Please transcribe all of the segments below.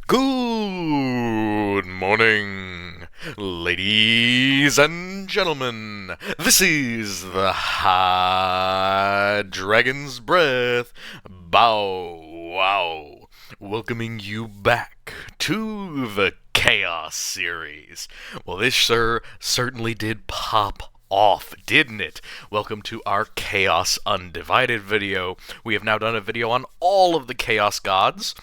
Good morning, ladies and gentlemen. This is the High Dragon's Breath Bow Wow, welcoming you back to the Chaos series. Well, this, sir, certainly did pop off, didn't it? Welcome to our Chaos Undivided video. We have now done a video on all of the Chaos Gods,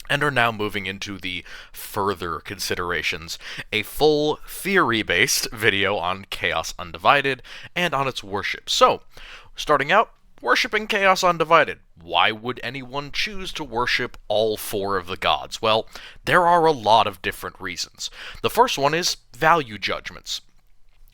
and are now moving into the further considerations, a full theory-based video on Chaos Undivided and on its worship. So, starting out, worshipping Chaos Undivided. Why would anyone choose to worship all four of the gods? Well, there are a lot of different reasons. The first one is value judgments.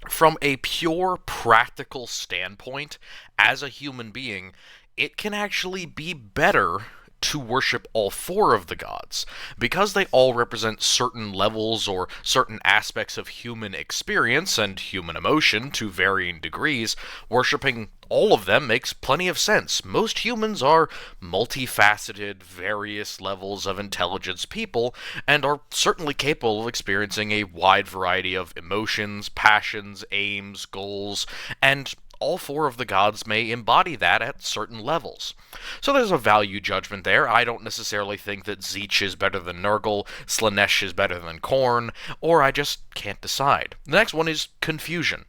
From a pure practical standpoint, as a human being, it can actually be better to worship all four of the gods. Because they all represent certain levels or certain aspects of human experience and human emotion to varying degrees, worshipping all of them makes plenty of sense. Most humans are multifaceted, various levels of intelligence people, and are certainly capable of experiencing a wide variety of emotions, passions, aims, goals, and all four of the gods may embody that at certain levels. So there's a value judgment there. I don't necessarily think that Zeech is better than Nurgle, Slanesh is better than Khorne, or I just can't decide. The next one is confusion.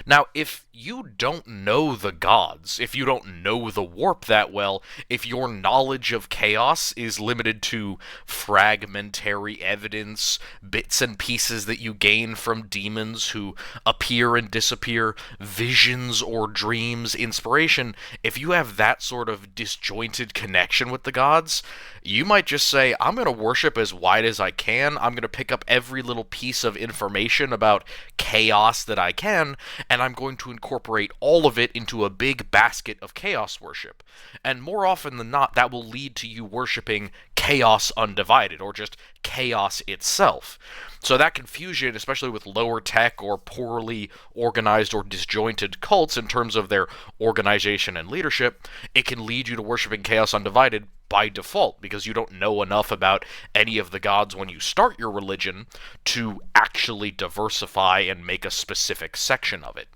Now, if you don't know the gods, if you don't know the warp that well, if your knowledge of chaos is limited to fragmentary evidence, bits and pieces that you gain from demons who appear and disappear, visions or dreams, inspiration, if you have that sort of disjointed connection with the gods, you might just say, I'm going to worship as wide as I can, I'm going to pick up every little piece of information about chaos that I can, and I'm going to incorporate all of it into a big basket of chaos worship. And more often than not, that will lead to you worshiping chaos undivided, or just chaos itself. So that confusion, especially with lower tech or poorly organized or disjointed cults in terms of their organization and leadership, it can lead you to worshiping chaos undivided by default, because you don't know enough about any of the gods when you start your religion to actually diversify and make a specific section of it.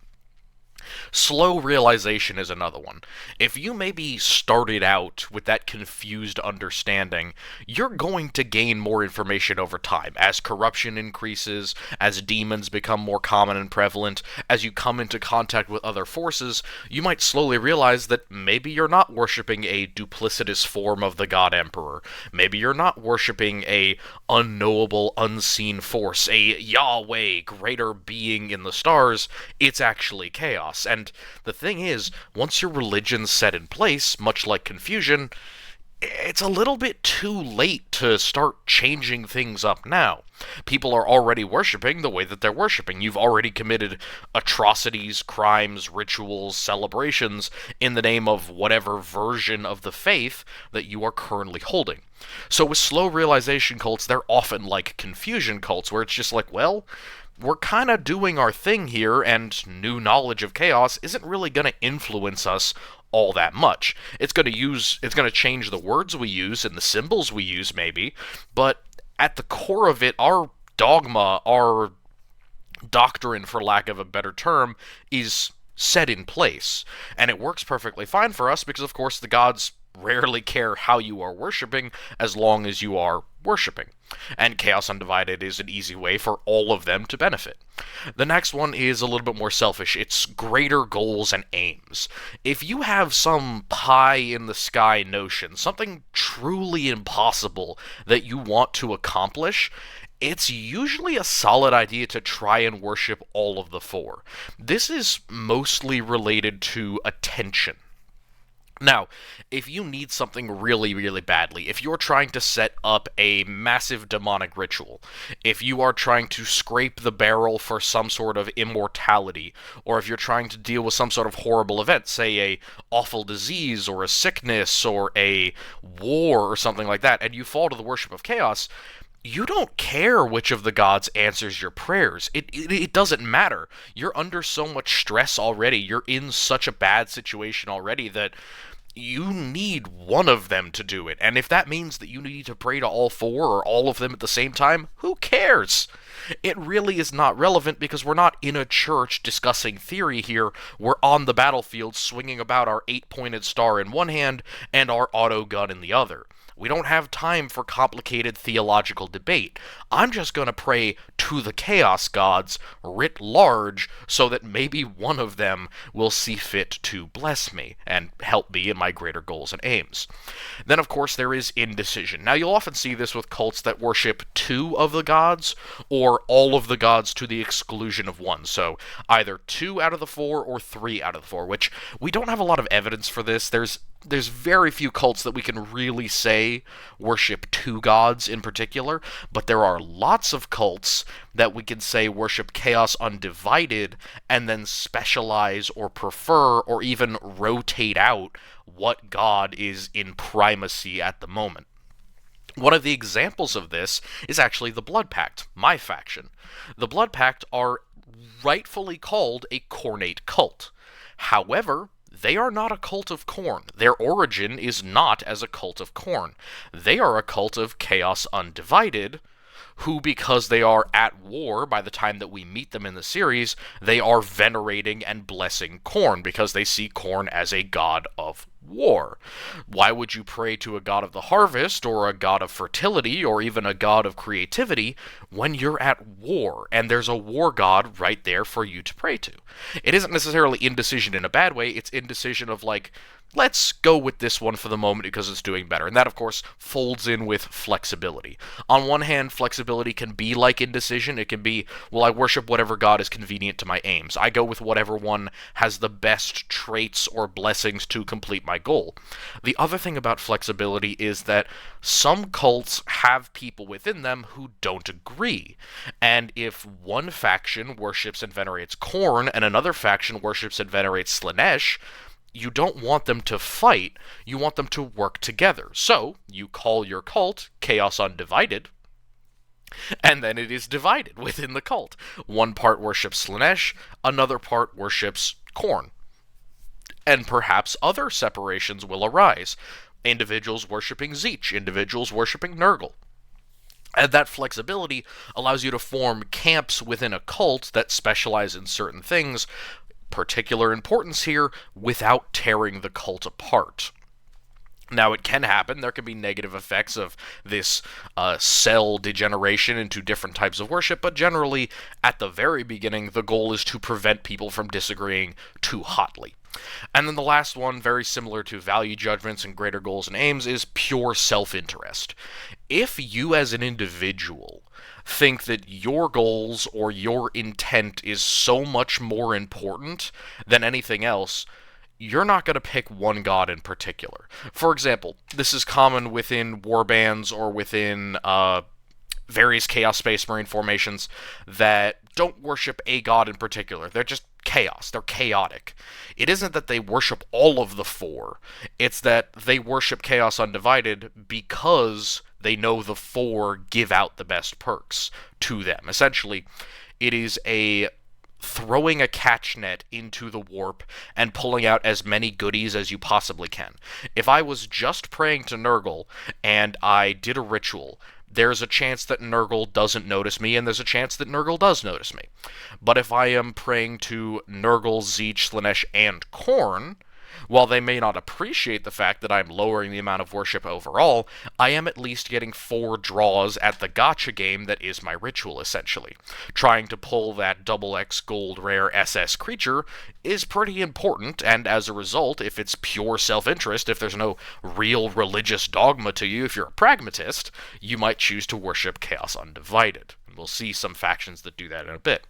Slow realization is another one. If you maybe started out with that confused understanding, you're going to gain more information over time. As corruption increases, as demons become more common and prevalent, as you come into contact with other forces, you might slowly realize that maybe you're not worshipping a duplicitous form of the God Emperor. Maybe you're not worshipping a unknowable, unseen force, a Yahweh, greater being in the stars. It's actually chaos. And the thing is, once your religion's set in place, much like confusion, it's a little bit too late to start changing things up now. People are already worshipping the way that they're worshipping. You've already committed atrocities, crimes, rituals, celebrations in the name of whatever version of the faith that you are currently holding. So with slow realization cults, they're often like confusion cults, where it's just like, well, we're kind of doing our thing here, and new knowledge of chaos isn't really going to influence us all that much. It's going to change the words we use and the symbols we use, maybe, but at the core of it, our dogma, our doctrine, for lack of a better term, is set in place, and it works perfectly fine for us because, of course, the gods rarely care how you are worshipping as long as you are worshipping. And Chaos Undivided is an easy way for all of them to benefit. The next one is a little bit more selfish. It's greater goals and aims. If you have some pie-in-the-sky notion, something truly impossible that you want to accomplish, it's usually a solid idea to try and worship all of the four. This is mostly related to attention. Now, if you need something really, really badly, if you're trying to set up a massive demonic ritual, if you are trying to scrape the barrel for some sort of immortality, or if you're trying to deal with some sort of horrible event, say a awful disease, or a sickness, or a war, or something like that, and you fall to the worship of chaos, you don't care which of the gods answers your prayers. It doesn't matter. You're under so much stress already. You're in such a bad situation already that you need one of them to do it. And if that means that you need to pray to all four or all of them at the same time, who cares? It really is not relevant because we're not in a church discussing theory here. We're on the battlefield swinging about our 8-pointed star in one hand and our auto gun in the other. We don't have time for complicated theological debate. I'm just going to pray to the chaos gods writ large so that maybe one of them will see fit to bless me and help me in my greater goals and aims. Then, of course, there is indecision. Now, you'll often see this with cults that worship two of the gods or all of the gods to the exclusion of one. So either 2 out of the 4 or 3 out of the 4, which we don't have a lot of evidence for this. There's very few cults that we can really say worship 2 gods in particular, but there are lots of cults that we can say worship Chaos Undivided and then specialize or prefer or even rotate out what god is in primacy at the moment. One of the examples of this is actually the Blood Pact, my faction. The Blood Pact are rightfully called a Khornate cult. However, they are not a cult of Khorne. Their origin is not as a cult of Khorne. They are a cult of Chaos Undivided, who, because they are at war by the time that we meet them in the series, they are venerating and blessing Khorne, because they see Khorne as a god of war. Why would you pray to a god of the harvest, or a god of fertility, or even a god of creativity, when you're at war, and there's a war god right there for you to pray to? It isn't necessarily indecision in a bad way, it's indecision of like, let's go with this one for the moment because it's doing better. And that, of course, folds in with flexibility. On one hand, flexibility can be like indecision. It can be, well, I worship whatever god is convenient to my aims. I go with whatever one has the best traits or blessings to complete my goal. The other thing about flexibility is that some cults have people within them who don't agree. And if one faction worships and venerates Khorne and another faction worships and venerates Slaanesh, you don't want them to fight, you want them to work together. So, you call your cult Chaos Undivided, and then it is divided within the cult. One part worships Slaanesh, another part worships Khorne. And perhaps other separations will arise. Individuals worshipping Tzeentch, individuals worshipping Nurgle. And that flexibility allows you to form camps within a cult that specialize in certain things, particular importance here, without tearing the cult apart. Now, it can happen. There can be negative effects of this cell degeneration into different types of worship, but generally, at the very beginning, the goal is to prevent people from disagreeing too hotly. And then the last one, very similar to value judgments and greater goals and aims, is pure self-interest. If you as an individual think that your goals or your intent is so much more important than anything else, you're not going to pick one god in particular. For example, this is common within warbands or within various Chaos Space Marine formations that don't worship a god in particular. They're just chaos. They're chaotic. It isn't that they worship all of the 4. It's that they worship Chaos Undivided because they know the 4 give out the best perks to them. Essentially, it is a throwing a catch net into the warp and pulling out as many goodies as you possibly can. If I was just praying to Nurgle and I did a ritual, there's a chance that Nurgle doesn't notice me, and there's a chance that Nurgle does notice me. But if I am praying to Nurgle, Tzeentch, Slaanesh, and Khorne, while they may not appreciate the fact that I'm lowering the amount of worship overall, I am at least getting 4 draws at the gotcha game that is my ritual, essentially. Trying to pull that XX gold rare SS creature is pretty important, and as a result, if it's pure self-interest, if there's no real religious dogma to you, if you're a pragmatist, you might choose to worship Chaos Undivided. We'll see some factions that do that in a bit.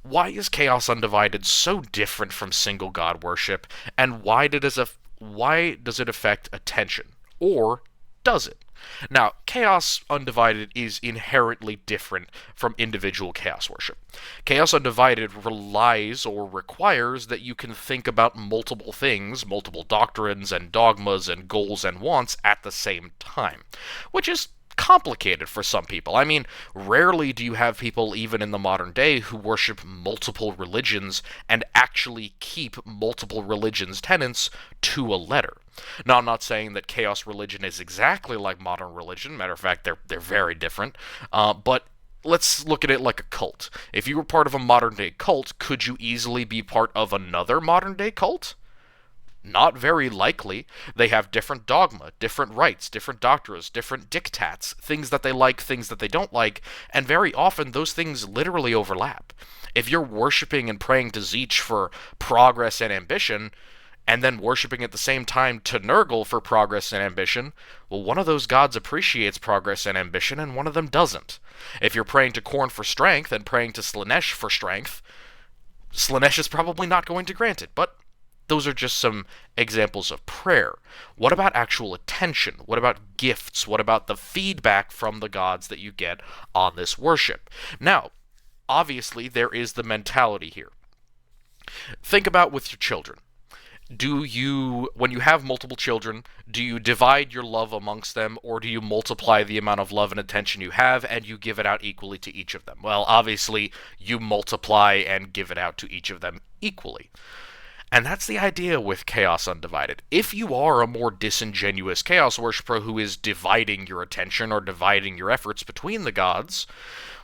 Why is Chaos Undivided so different from single god worship, and why does it affect attention? Or does it? Now, Chaos Undivided is inherently different from individual Chaos worship. Chaos Undivided relies or requires that you can think about multiple things, multiple doctrines and dogmas and goals and wants at the same time, which is complicated for some people. I mean, rarely do you have people, even in the modern day, who worship multiple religions and actually keep multiple religions' tenets to a letter. Now, I'm not saying that chaos religion is exactly like modern religion. Matter of fact, they're very different. But let's look at it like a cult. If you were part of a modern day cult, could you easily be part of another modern day cult? Not very likely. They have different dogma, different rites, different doctrines, different diktats, things that they like, things that they don't like, and very often those things literally overlap. If you're worshiping and praying to Zeech for progress and ambition, and then worshiping at the same time to Nurgle for progress and ambition, well, one of those gods appreciates progress and ambition, and one of them doesn't. If you're praying to Khorne for strength and praying to Slaanesh for strength, Slaanesh is probably not going to grant it, but those are just some examples of prayer. What about actual attention? What about gifts? What about the feedback from the gods that you get on this worship? Now, obviously, there is the mentality here. Think about with your children. When you have multiple children, do you divide your love amongst them, or do you multiply the amount of love and attention you have and you give it out equally to each of them? Well, obviously, you multiply and give it out to each of them equally. And that's the idea with Chaos Undivided. If you are a more disingenuous Chaos Worshipper who is dividing your attention or dividing your efforts between the gods,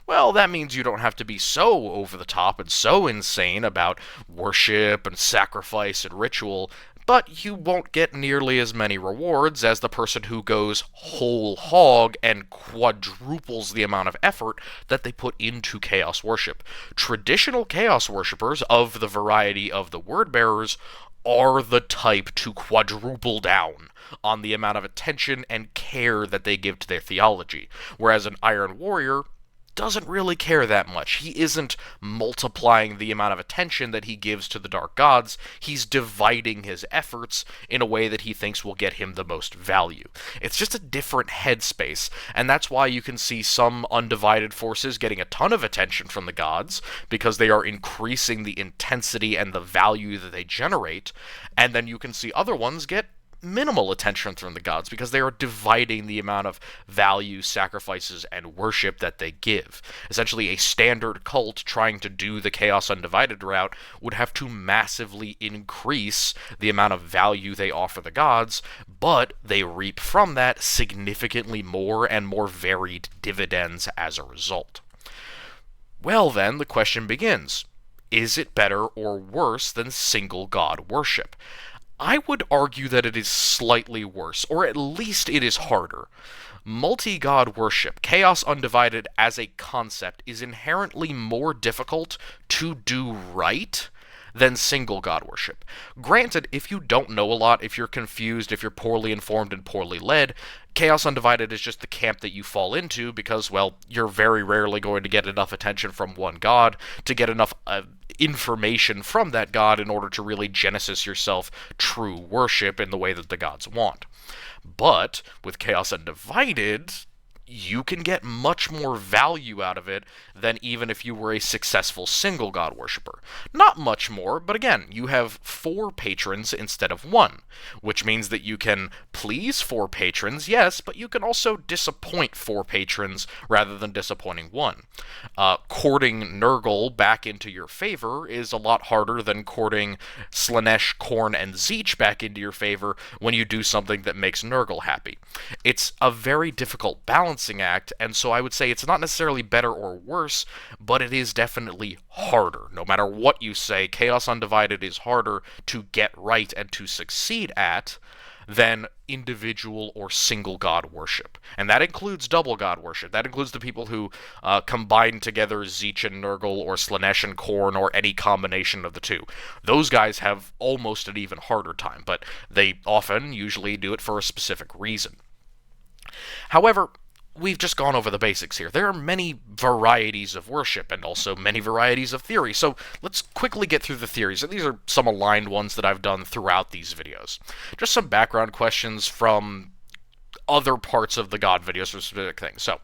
well, that means you don't have to be so over the top and so insane about worship and sacrifice and ritual, but you won't get nearly as many rewards as the person who goes whole hog and quadruples the amount of effort that they put into Chaos Worship. Traditional Chaos Worshippers of the variety of the Word Bearers are the type to quadruple down on the amount of attention and care that they give to their theology, whereas an Iron Warrior doesn't really care that much. He isn't multiplying the amount of attention that he gives to the dark gods. He's dividing his efforts in a way that he thinks will get him the most value. It's just a different headspace, and that's why you can see some undivided forces getting a ton of attention from the gods, because they are increasing the intensity and the value that they generate, and then you can see other ones get minimal attention from the gods because they are dividing the amount of value, sacrifices, and worship that they give. Essentially, a standard cult trying to do the Chaos Undivided route would have to massively increase the amount of value they offer the gods, but they reap from that significantly more and more varied dividends as a result. Well then, the question begins. Is it better or worse than single god worship? I would argue that it is slightly worse, or at least it is harder. Multi-god worship, Chaos Undivided as a concept, is inherently more difficult to do right than single god worship. Granted, if you don't know a lot, if you're confused, if you're poorly informed and poorly led, Chaos Undivided is just the camp that you fall into because, well, you're very rarely going to get enough attention from one god to get enough information from that god in order to really genesis yourself true worship in the way that the gods want. But with Chaos Undivided, you can get much more value out of it than even if you were a successful single god worshipper. Not much more, but again, you have 4 patrons instead of 1, which means that you can please 4 patrons, yes, but you can also disappoint 4 patrons rather than disappointing 1. Courting Nurgle back into your favor is a lot harder than courting Slaanesh, Khorne, and Zeech back into your favor when you do something that makes Nurgle happy. It's a very difficult balancing act, and so I would say it's not necessarily better or worse, but it is definitely harder. No matter what you say, Chaos Undivided is harder to get right and to succeed at than individual or single god worship. And that includes double god worship. That includes the people who combine together Zeech and Nurgle or Slaanesh and Khorne or any combination of the two. Those guys have almost an even harder time, but they often usually do it for a specific reason. However, we've just gone over the basics here. There are many varieties of worship and also many varieties of theory, so let's quickly get through the theories. And these are some aligned ones that I've done throughout these videos. Just some background questions from other parts of the God videos for specific things. So,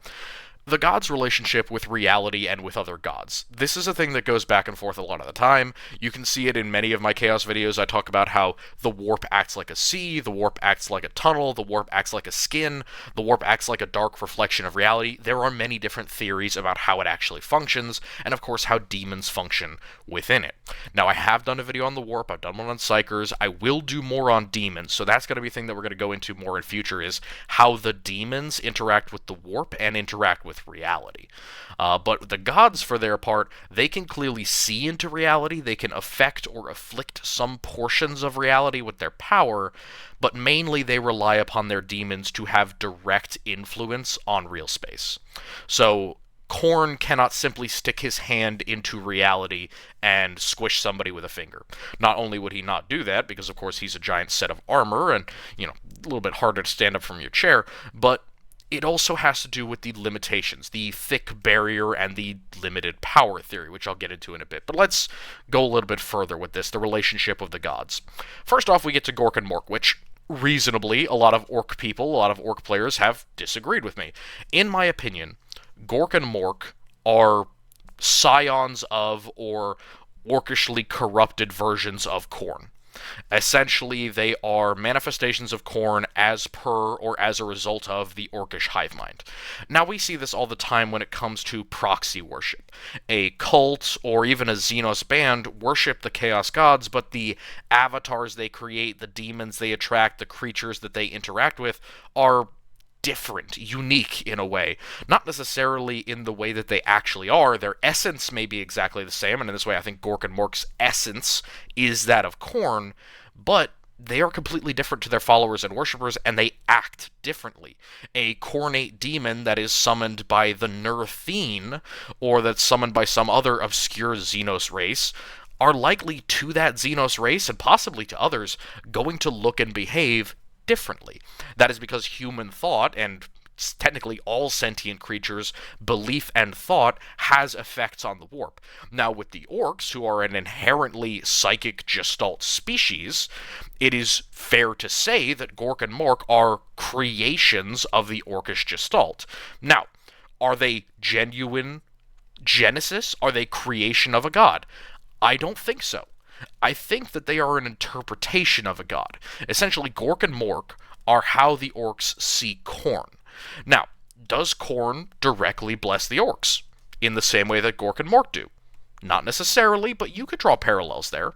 the gods' relationship with reality and with other gods. This is a thing that goes back and forth a lot of the time. You can see it in many of my Chaos videos. I talk about how the warp acts like a sea, the warp acts like a tunnel, the warp acts like a skin, the warp acts like a dark reflection of reality. There are many different theories about how it actually functions, and of course how demons function within it. Now, I have done a video on the warp, I've done one on Psychers, I will do more on demons, so that's going to be a thing that we're going to go into more in future, is how the demons interact with the warp and interact with reality. But the gods, for their part, they can clearly see into reality, they can affect or afflict some portions of reality with their power, but mainly they rely upon their demons to have direct influence on real space. So, Korn cannot simply stick his hand into reality and squish somebody with a finger. Not only would he not do that, because of course he's a giant set of armor and, a little bit harder to stand up from your chair, but it also has to do with the limitations, the thick barrier and the limited power theory, which I'll get into in a bit. But let's go a little bit further with this, the relationship of the gods. First off, we get to Gork and Mork, which reasonably a lot of orc people, a lot of orc players have disagreed with me. In my opinion, Gork and Mork are scions of or orcishly corrupted versions of Khorne. Essentially, they are manifestations of Khorne as per or as a result of the orcish hive mind. Now, we see this all the time when it comes to proxy worship. A cult or even a Xenos band worship the Chaos Gods, but the avatars they create, the demons they attract, the creatures that they interact with are different, unique in a way. Not necessarily in the way that they actually are. Their essence may be exactly the same, and in this way I think Gork and Mork's essence is that of Khorne, but they are completely different to their followers and worshippers, and they act differently. A Khornate demon that is summoned by the Nurthine, or that's summoned by some other obscure Xenos race, are likely to that Xenos race, and possibly to others, going to look and behave differently. That is because human thought, and technically all sentient creatures' belief and thought, has effects on the warp. Now, with the orcs, who are an inherently psychic gestalt species, it is fair to say that Gork and Mork are creations of the orcish gestalt. Now, are they genuine genesis? Are they creation of a god? I don't think so. I think that they are an interpretation of a god. Essentially, Gork and Mork are how the orcs see Khorne. Now, does Khorne directly bless the orcs in the same way that Gork and Mork do? Not necessarily, but you could draw parallels there.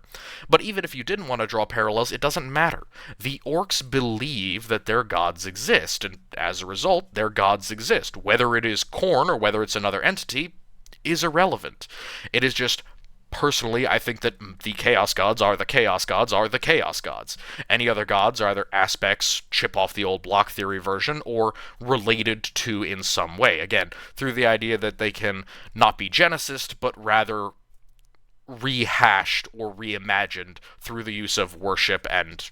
But even if you didn't want to draw parallels, it doesn't matter. The orcs believe that their gods exist, and as a result, their gods exist. Whether it is Khorne or whether it's another entity is irrelevant. It is just, personally, I think that the Chaos Gods are the Chaos Gods are the Chaos Gods. Any other gods are either aspects, chip off the old block theory version, or related to in some way. Again, through the idea that they can not be genesised, but rather rehashed or reimagined through the use of worship and,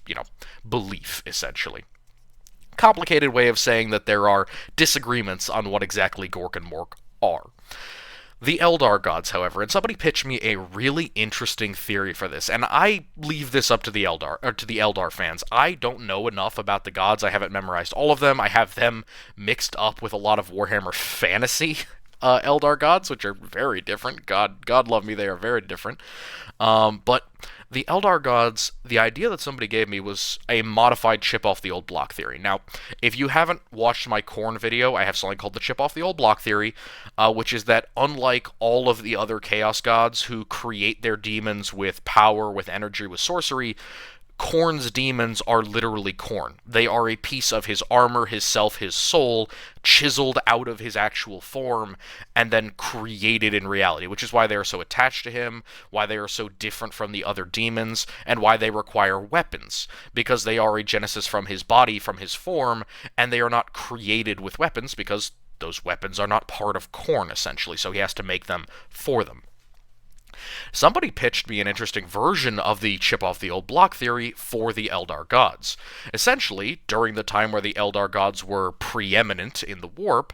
belief, essentially. Complicated way of saying that there are disagreements on what exactly Gork and Mork are. The Eldar gods, however, and somebody pitched me a really interesting theory for this, and I leave this up to the Eldar fans. I don't know enough about the gods. I haven't memorized all of them. I have them mixed up with a lot of Warhammer Fantasy Eldar gods, which are very different. God love me, they are very different. But the Eldar gods, the idea that somebody gave me was a modified chip off the old block theory. Now, if you haven't watched my Khorne video, I have something called the chip off the old block theory, which is that unlike all of the other Chaos Gods who create their demons with power, with energy, with sorcery, Khorne's demons are literally Khorne. They are a piece of his armor, his self, his soul, chiseled out of his actual form, and then created in reality, which is why they are so attached to him, why they are so different from the other demons, and why they require weapons, because they are a genesis from his body, from his form, and they are not created with weapons, because those weapons are not part of Khorne, essentially, so he has to make them for them. Somebody pitched me an interesting version of the chip off the old block theory for the Eldar gods. Essentially, during the time where the Eldar gods were preeminent in the warp,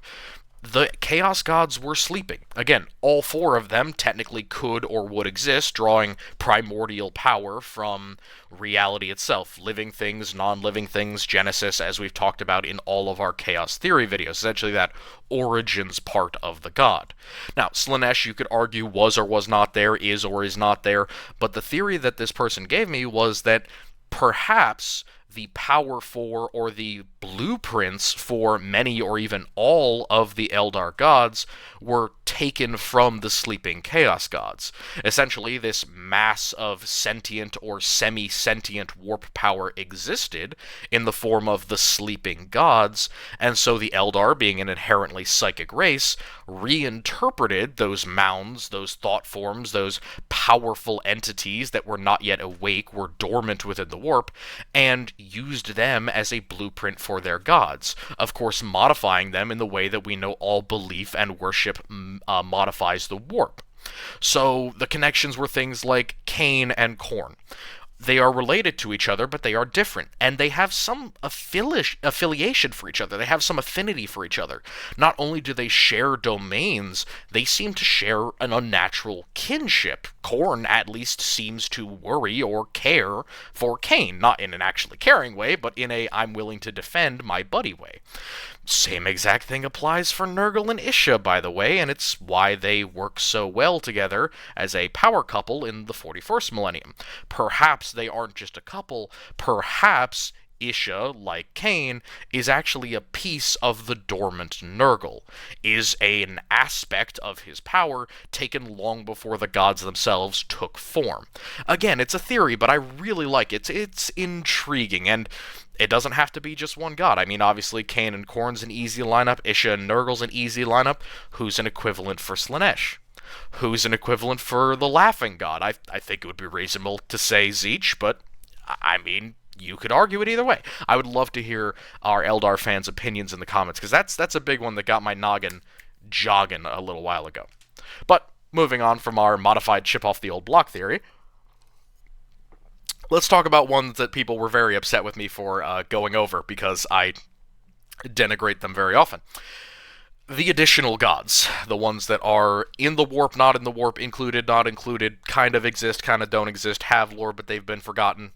the Chaos Gods were sleeping. Again, all four of them technically could or would exist, drawing primordial power from reality itself. Living things, non-living things, Genesis, as we've talked about in all of our Chaos Theory videos. Essentially that origins part of the god. Now, Slaanesh, you could argue, was or was not there, is or is not there, but the theory that this person gave me was that perhaps the power for or the blueprints for many or even all of the Eldar gods were taken from the sleeping Chaos Gods. Essentially, this mass of sentient or semi-sentient warp power existed in the form of the sleeping gods, and so the Eldar, being an inherently psychic race, reinterpreted those mounds, those thought forms, those powerful entities that were not yet awake, were dormant within the warp, and used them as a blueprint for their gods. Of course, modifying them in the way that we know all belief and worship modifies the warp. So the connections were things like Cain and Khorne. They are related to each other, but they are different, and they have some affiliation for each other. They have some affinity for each other. Not only do they share domains, they seem to share an unnatural kinship. Khorne at least seems to worry or care for Cain, not in an actually caring way, but in a I'm willing to defend my buddy way. Same exact thing applies for Nurgle and Isha, by the way, and it's why they work so well together as a power couple in the 41st millennium. Perhaps they aren't just a couple, perhaps Isha, like Cain, is actually a piece of the dormant Nurgle, is an aspect of his power taken long before the gods themselves took form. Again, it's a theory, but I really like it. It's intriguing, and it doesn't have to be just one god. I mean, obviously, Cain and Khorne's an easy lineup, Isha and Nurgle's an easy lineup. Who's an equivalent for Slaanesh? Who's an equivalent for the Laughing God? I think it would be reasonable to say Tzeentch, but, I mean, you could argue it either way. I would love to hear our Eldar fans' opinions in the comments, because that's a big one that got my noggin jogging a little while ago. But, moving on from our modified chip-off-the-old-block theory, let's talk about ones that people were very upset with me for going over, because I denigrate them very often. The additional gods, the ones that are in the warp, not in the warp, included, not included, kind of exist, kind of don't exist, have lore, but they've been forgotten.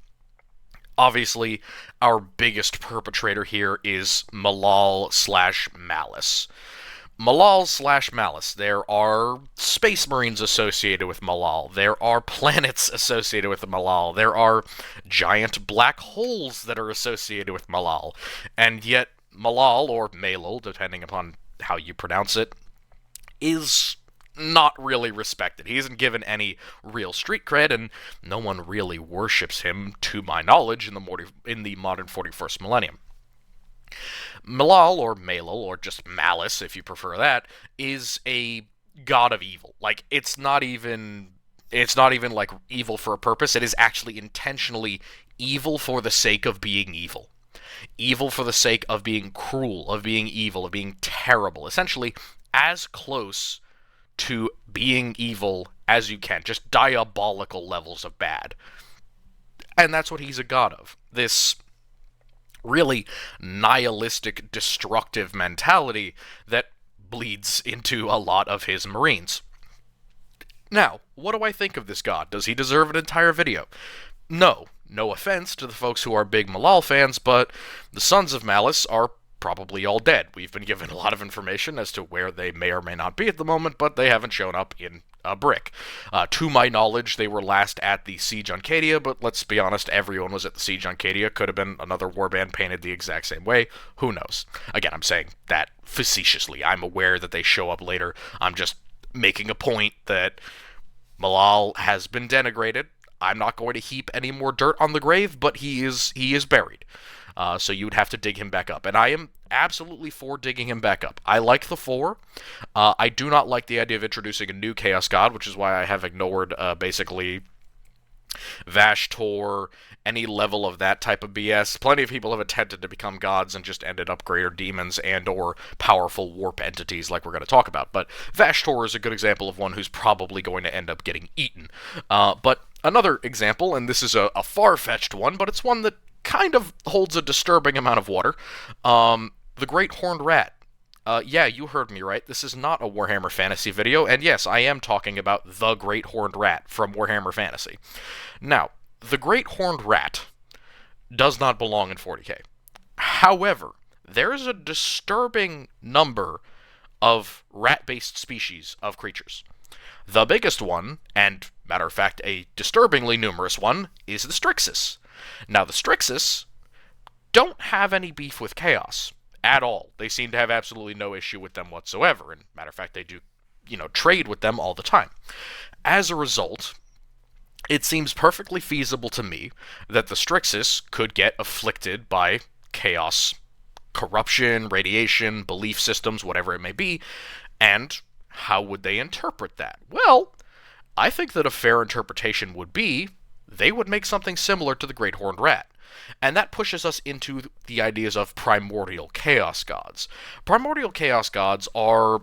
Obviously, our biggest perpetrator here is Malal/Malice. Malal/Malice. There are space marines associated with Malal. There are planets associated with Malal. There are giant black holes that are associated with Malal. And yet, Malal, or Malal, depending upon how you pronounce it, is not really respected. He isn't given any real street cred, and no one really worships him, to my knowledge, in the modern 41st millennium. Malal, or Malal, or just Malice, if you prefer that, is a god of evil. Like, it's not even like evil for a purpose. It is actually intentionally evil for the sake of being evil. Evil for the sake of being cruel, of being evil, of being terrible. Essentially, as close to being evil as you can. Just diabolical levels of bad. And that's what he's a god of. This really nihilistic, destructive mentality that bleeds into a lot of his Marines. Now, what do I think of this god? Does he deserve an entire video? No. No offense to the folks who are big Malal fans, but the Sons of Malice are probably all dead. We've been given a lot of information as to where they may or may not be at the moment, but they haven't shown up in a brick. To my knowledge, they were last at the Siege on Cadia, but let's be honest, everyone was at the Siege on Cadia. Could have been another warband painted the exact same way. Who knows? Again, I'm saying that facetiously. I'm aware that they show up later. I'm just making a point that Malal has been denigrated. I'm not going to heap any more dirt on the grave, but he is buried. So you would have to dig him back up. And I am absolutely for digging him back up. I like the 4. I do not like the idea of introducing a new Chaos God, which is why I have ignored basically Vashtor, any level of that type of BS. Plenty of people have attempted to become gods and just ended up greater demons and or powerful warp entities like we're going to talk about. But Vashtor is a good example of one who's probably going to end up getting eaten. But another example, and this is a far-fetched one, but it's one that kind of holds a disturbing amount of water. The Great Horned Rat. Yeah, you heard me right. This is not a Warhammer Fantasy video, and yes, I am talking about the Great Horned Rat from Warhammer Fantasy. Now, the Great Horned Rat does not belong in 40k. However, there is a disturbing number of rat-based species of creatures. The biggest one, and matter of fact, a disturbingly numerous one, is the Strixus. Now, the Strixus don't have any beef with Chaos at all. They seem to have absolutely no issue with them whatsoever, and matter of fact, they do, trade with them all the time. As a result, it seems perfectly feasible to me that the Strixus could get afflicted by Chaos corruption, radiation, belief systems, whatever it may be, and how would they interpret that? Well, I think that a fair interpretation would be they would make something similar to the Great Horned Rat. And that pushes us into the ideas of primordial chaos gods. Primordial chaos gods are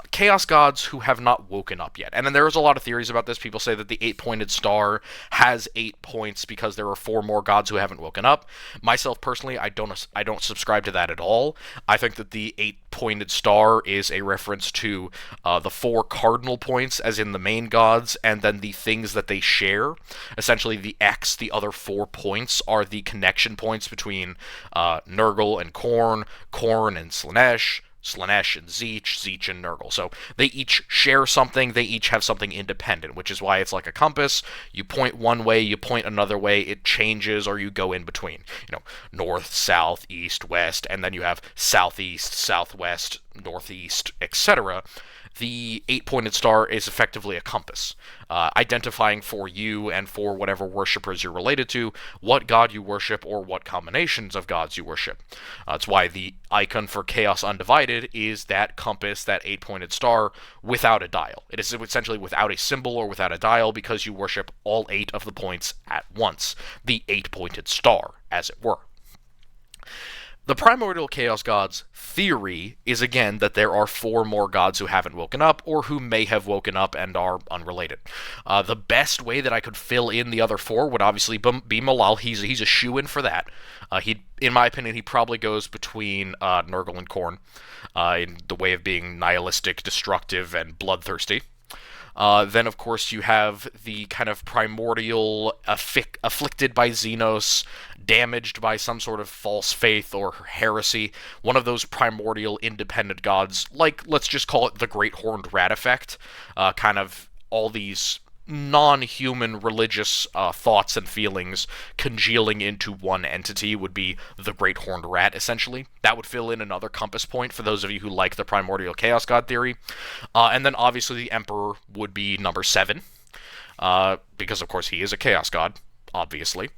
chaos gods who have not woken up yet. And then there's a lot of theories about this. People say that the 8-pointed star has 8 points because there are 4 more gods who haven't woken up. Myself personally, I don't subscribe to that at all. I think that the 8-pointed star is a reference to the 4 cardinal points, as in the main gods, and then the things that they share. Essentially, the X, the other 4 points, are the connection points between Nurgle and Khorne, Khorne and Slaanesh, Slaanesh and Tzeentch, Tzeentch and Nurgle. So they each share something, they each have something independent, which is why it's like a compass. You point one way, you point another way, it changes, or you go in between. North, south, east, west, and then you have southeast, southwest, northeast, etc. The 8-pointed star is effectively a compass, identifying for you and for whatever worshippers you're related to what god you worship or what combinations of gods you worship. That's why the icon for Chaos Undivided is that compass, that 8-pointed star, without a dial. It is essentially without a symbol or without a dial because you worship all 8 of the points at once. The 8-pointed star, as it were. The primordial chaos gods theory is again that there are 4 more gods who haven't woken up or who may have woken up and are unrelated. The best way that I could fill in the other 4 would obviously be Malal. He's a shoo-in for that. In my opinion, he probably goes between Nurgle and Khorne in the way of being nihilistic, destructive, and bloodthirsty. Then, of course, you have the kind of primordial, afflicted by Xenos, damaged by some sort of false faith or heresy, one of those primordial independent gods, like, let's just call it the Great Horned Rat effect, kind of all these non-human religious thoughts and feelings congealing into one entity would be the Great Horned Rat, essentially. That would fill in another compass point for those of you who like the primordial chaos god theory. And then obviously the Emperor would be number 7, because of course he is a chaos god, obviously.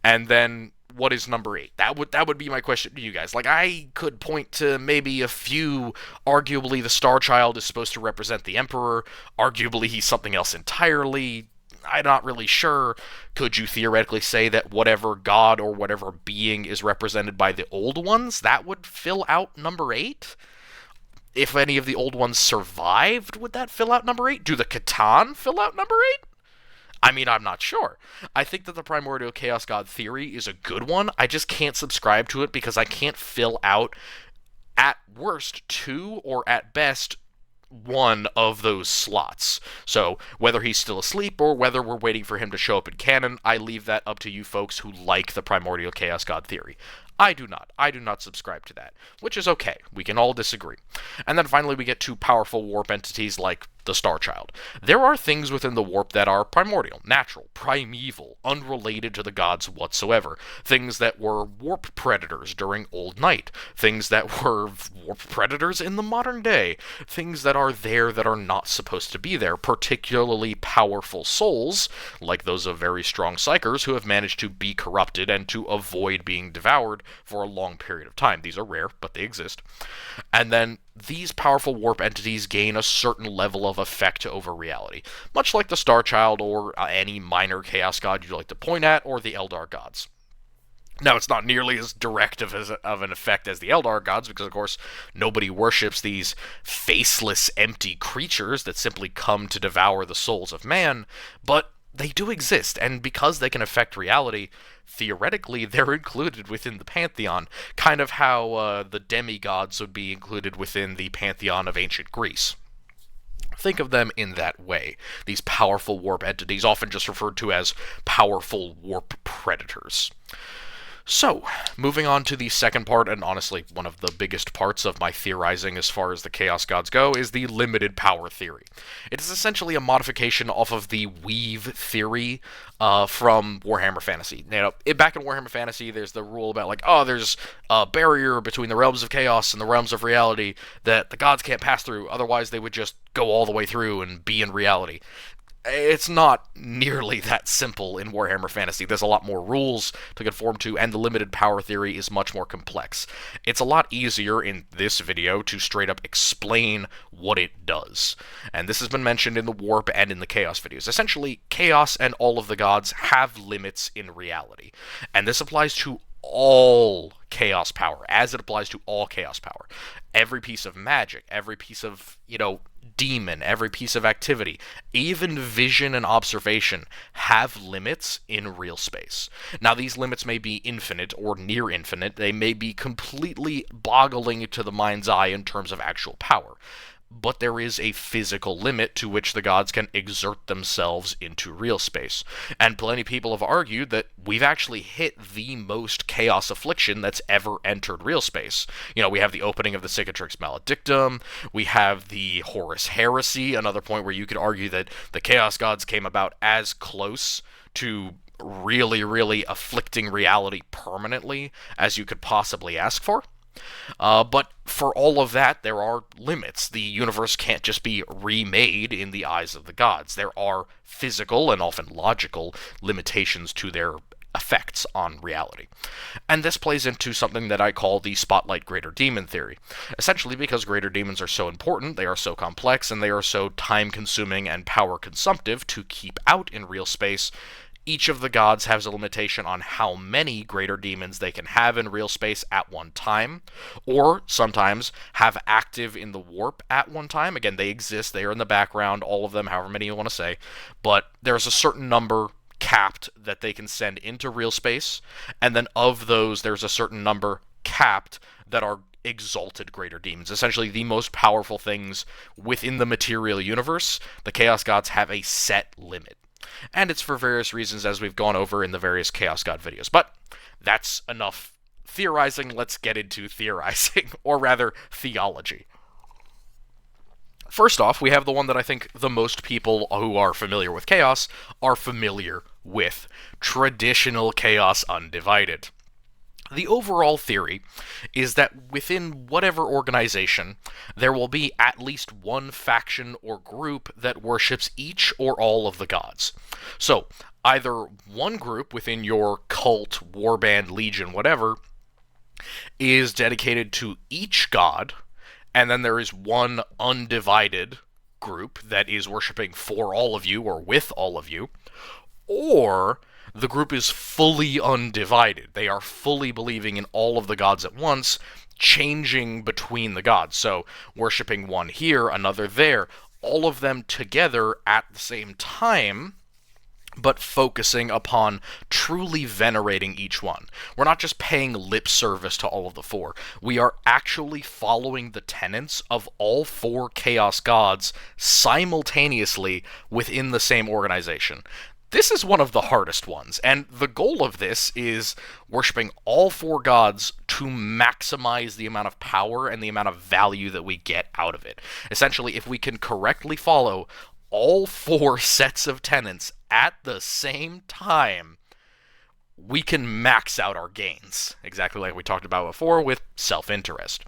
And then what is number 8? That would be my question to you guys. Like, I could point to maybe a few. Arguably, the Star Child is supposed to represent the Emperor. Arguably, he's something else entirely. I'm not really sure. Could you theoretically say that whatever god or whatever being is represented by the Old Ones, that would fill out number 8? If any of the Old Ones survived, would that fill out number 8? Do the Catan fill out number 8? I mean, I'm not sure. I think that the primordial chaos god theory is a good one. I just can't subscribe to it because I can't fill out, at worst, 2 or at best 1 of those slots. So whether he's still asleep or whether we're waiting for him to show up in canon, I leave that up to you folks who like the primordial chaos god theory. I do not. I do not subscribe to that, which is okay. We can all disagree. And then finally we get to powerful warp entities like the Star Child. There are things within the warp that are primordial, natural, primeval, unrelated to the gods whatsoever. Things that were warp predators during Old Night. Things that were warp predators in the modern day. Things that are there that are not supposed to be there. Particularly powerful souls, like those of very strong psychers who have managed to be corrupted and to avoid being devoured for a long period of time. These are rare, but they exist. And then these powerful warp entities gain a certain level of effect over reality, much like the Star Child or any minor chaos god you'd like to point at, or the Eldar gods. Now, it's not nearly as direct of an effect as the Eldar gods, because, of course, nobody worships these faceless, empty creatures that simply come to devour the souls of man, but they do exist, and because they can affect reality, theoretically they're included within the pantheon, kind of how the demigods would be included within the pantheon of ancient Greece. Think of them in that way. These powerful warp entities, often just referred to as powerful warp predators. So, moving on to the second part, and honestly, one of the biggest parts of my theorizing as far as the Chaos Gods go, is the limited power theory. It is essentially a modification off of the weave theory from Warhammer Fantasy. Back in Warhammer Fantasy, there's the rule about, like, oh, there's a barrier between the realms of chaos and the realms of reality that the gods can't pass through, otherwise they would just go all the way through and be in reality. It's not nearly that simple in Warhammer Fantasy. There's a lot more rules to conform to, and the limited power theory is much more complex. It's a lot easier in this video to straight up explain what it does. And this has been mentioned in the Warp and in the Chaos videos. Essentially, Chaos and all of the gods have limits in reality. And this applies to all chaos power, as it applies to all chaos power. Every piece of magic, every piece of, demon, every piece of activity, even vision and observation have limits in real space. Now, these limits may be infinite or near infinite. They may be completely boggling to the mind's eye in terms of actual power. But there is a physical limit to which the gods can exert themselves into real space. And plenty of people have argued that we've actually hit the most chaos affliction that's ever entered real space. We have the opening of the Cicatrix Maledictum, we have the Horus Heresy, another point where you could argue that the Chaos Gods came about as close to really, really afflicting reality permanently as you could possibly ask for. But for all of that, there are limits. The universe can't just be remade in the eyes of the gods. There are physical and often logical limitations to their effects on reality. And this plays into something that I call the Spotlight Greater Demon theory. Essentially, because greater demons are so important, they are so complex, and they are so time-consuming and power-consumptive to keep out in real space, each of the gods has a limitation on how many greater demons they can have in real space at one time, or sometimes have active in the warp at one time. Again, they exist, they are in the background, all of them, however many you want to say, but there's a certain number capped that they can send into real space, and then of those, there's a certain number capped that are exalted greater demons. Essentially, the most powerful things within the material universe, the Chaos Gods have a set limit. And it's for various reasons, as we've gone over in the various Chaos God videos. But that's enough theorizing. Let's get into theorizing, or rather, theology. First off, we have the one that I think the most people who are familiar with Chaos are familiar with: traditional Chaos Undivided. The overall theory is that within whatever organization, there will be at least one faction or group that worships each or all of the gods. So, either one group within your cult, warband, legion, whatever, is dedicated to each god, and then there is one undivided group that is worshipping for all of you or with all of you, or the group is fully undivided. They are fully believing in all of the gods at once, changing between the gods. So, worshipping one here, another there, all of them together at the same time, but focusing upon truly venerating each one. We're not just paying lip service to all of the four. We are actually following the tenets of all four Chaos Gods simultaneously within the same organization. This is one of the hardest ones, and the goal of this is worshipping all four gods to maximize the amount of power and the amount of value that we get out of it. Essentially, if we can correctly follow all four sets of tenets at the same time, we can max out our gains, exactly like we talked about before with self-interest.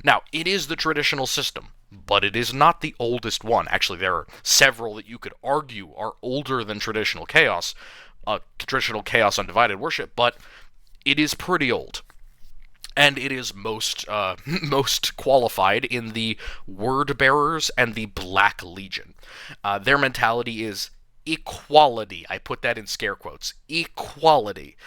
Now, it is the traditional system, but it is not the oldest one. Actually, there are several that you could argue are older than traditional Chaos Undivided worship, but it is pretty old. And it is most qualified in the Word Bearers and the Black Legion. Their mentality is equality. I put that in scare quotes. Equality.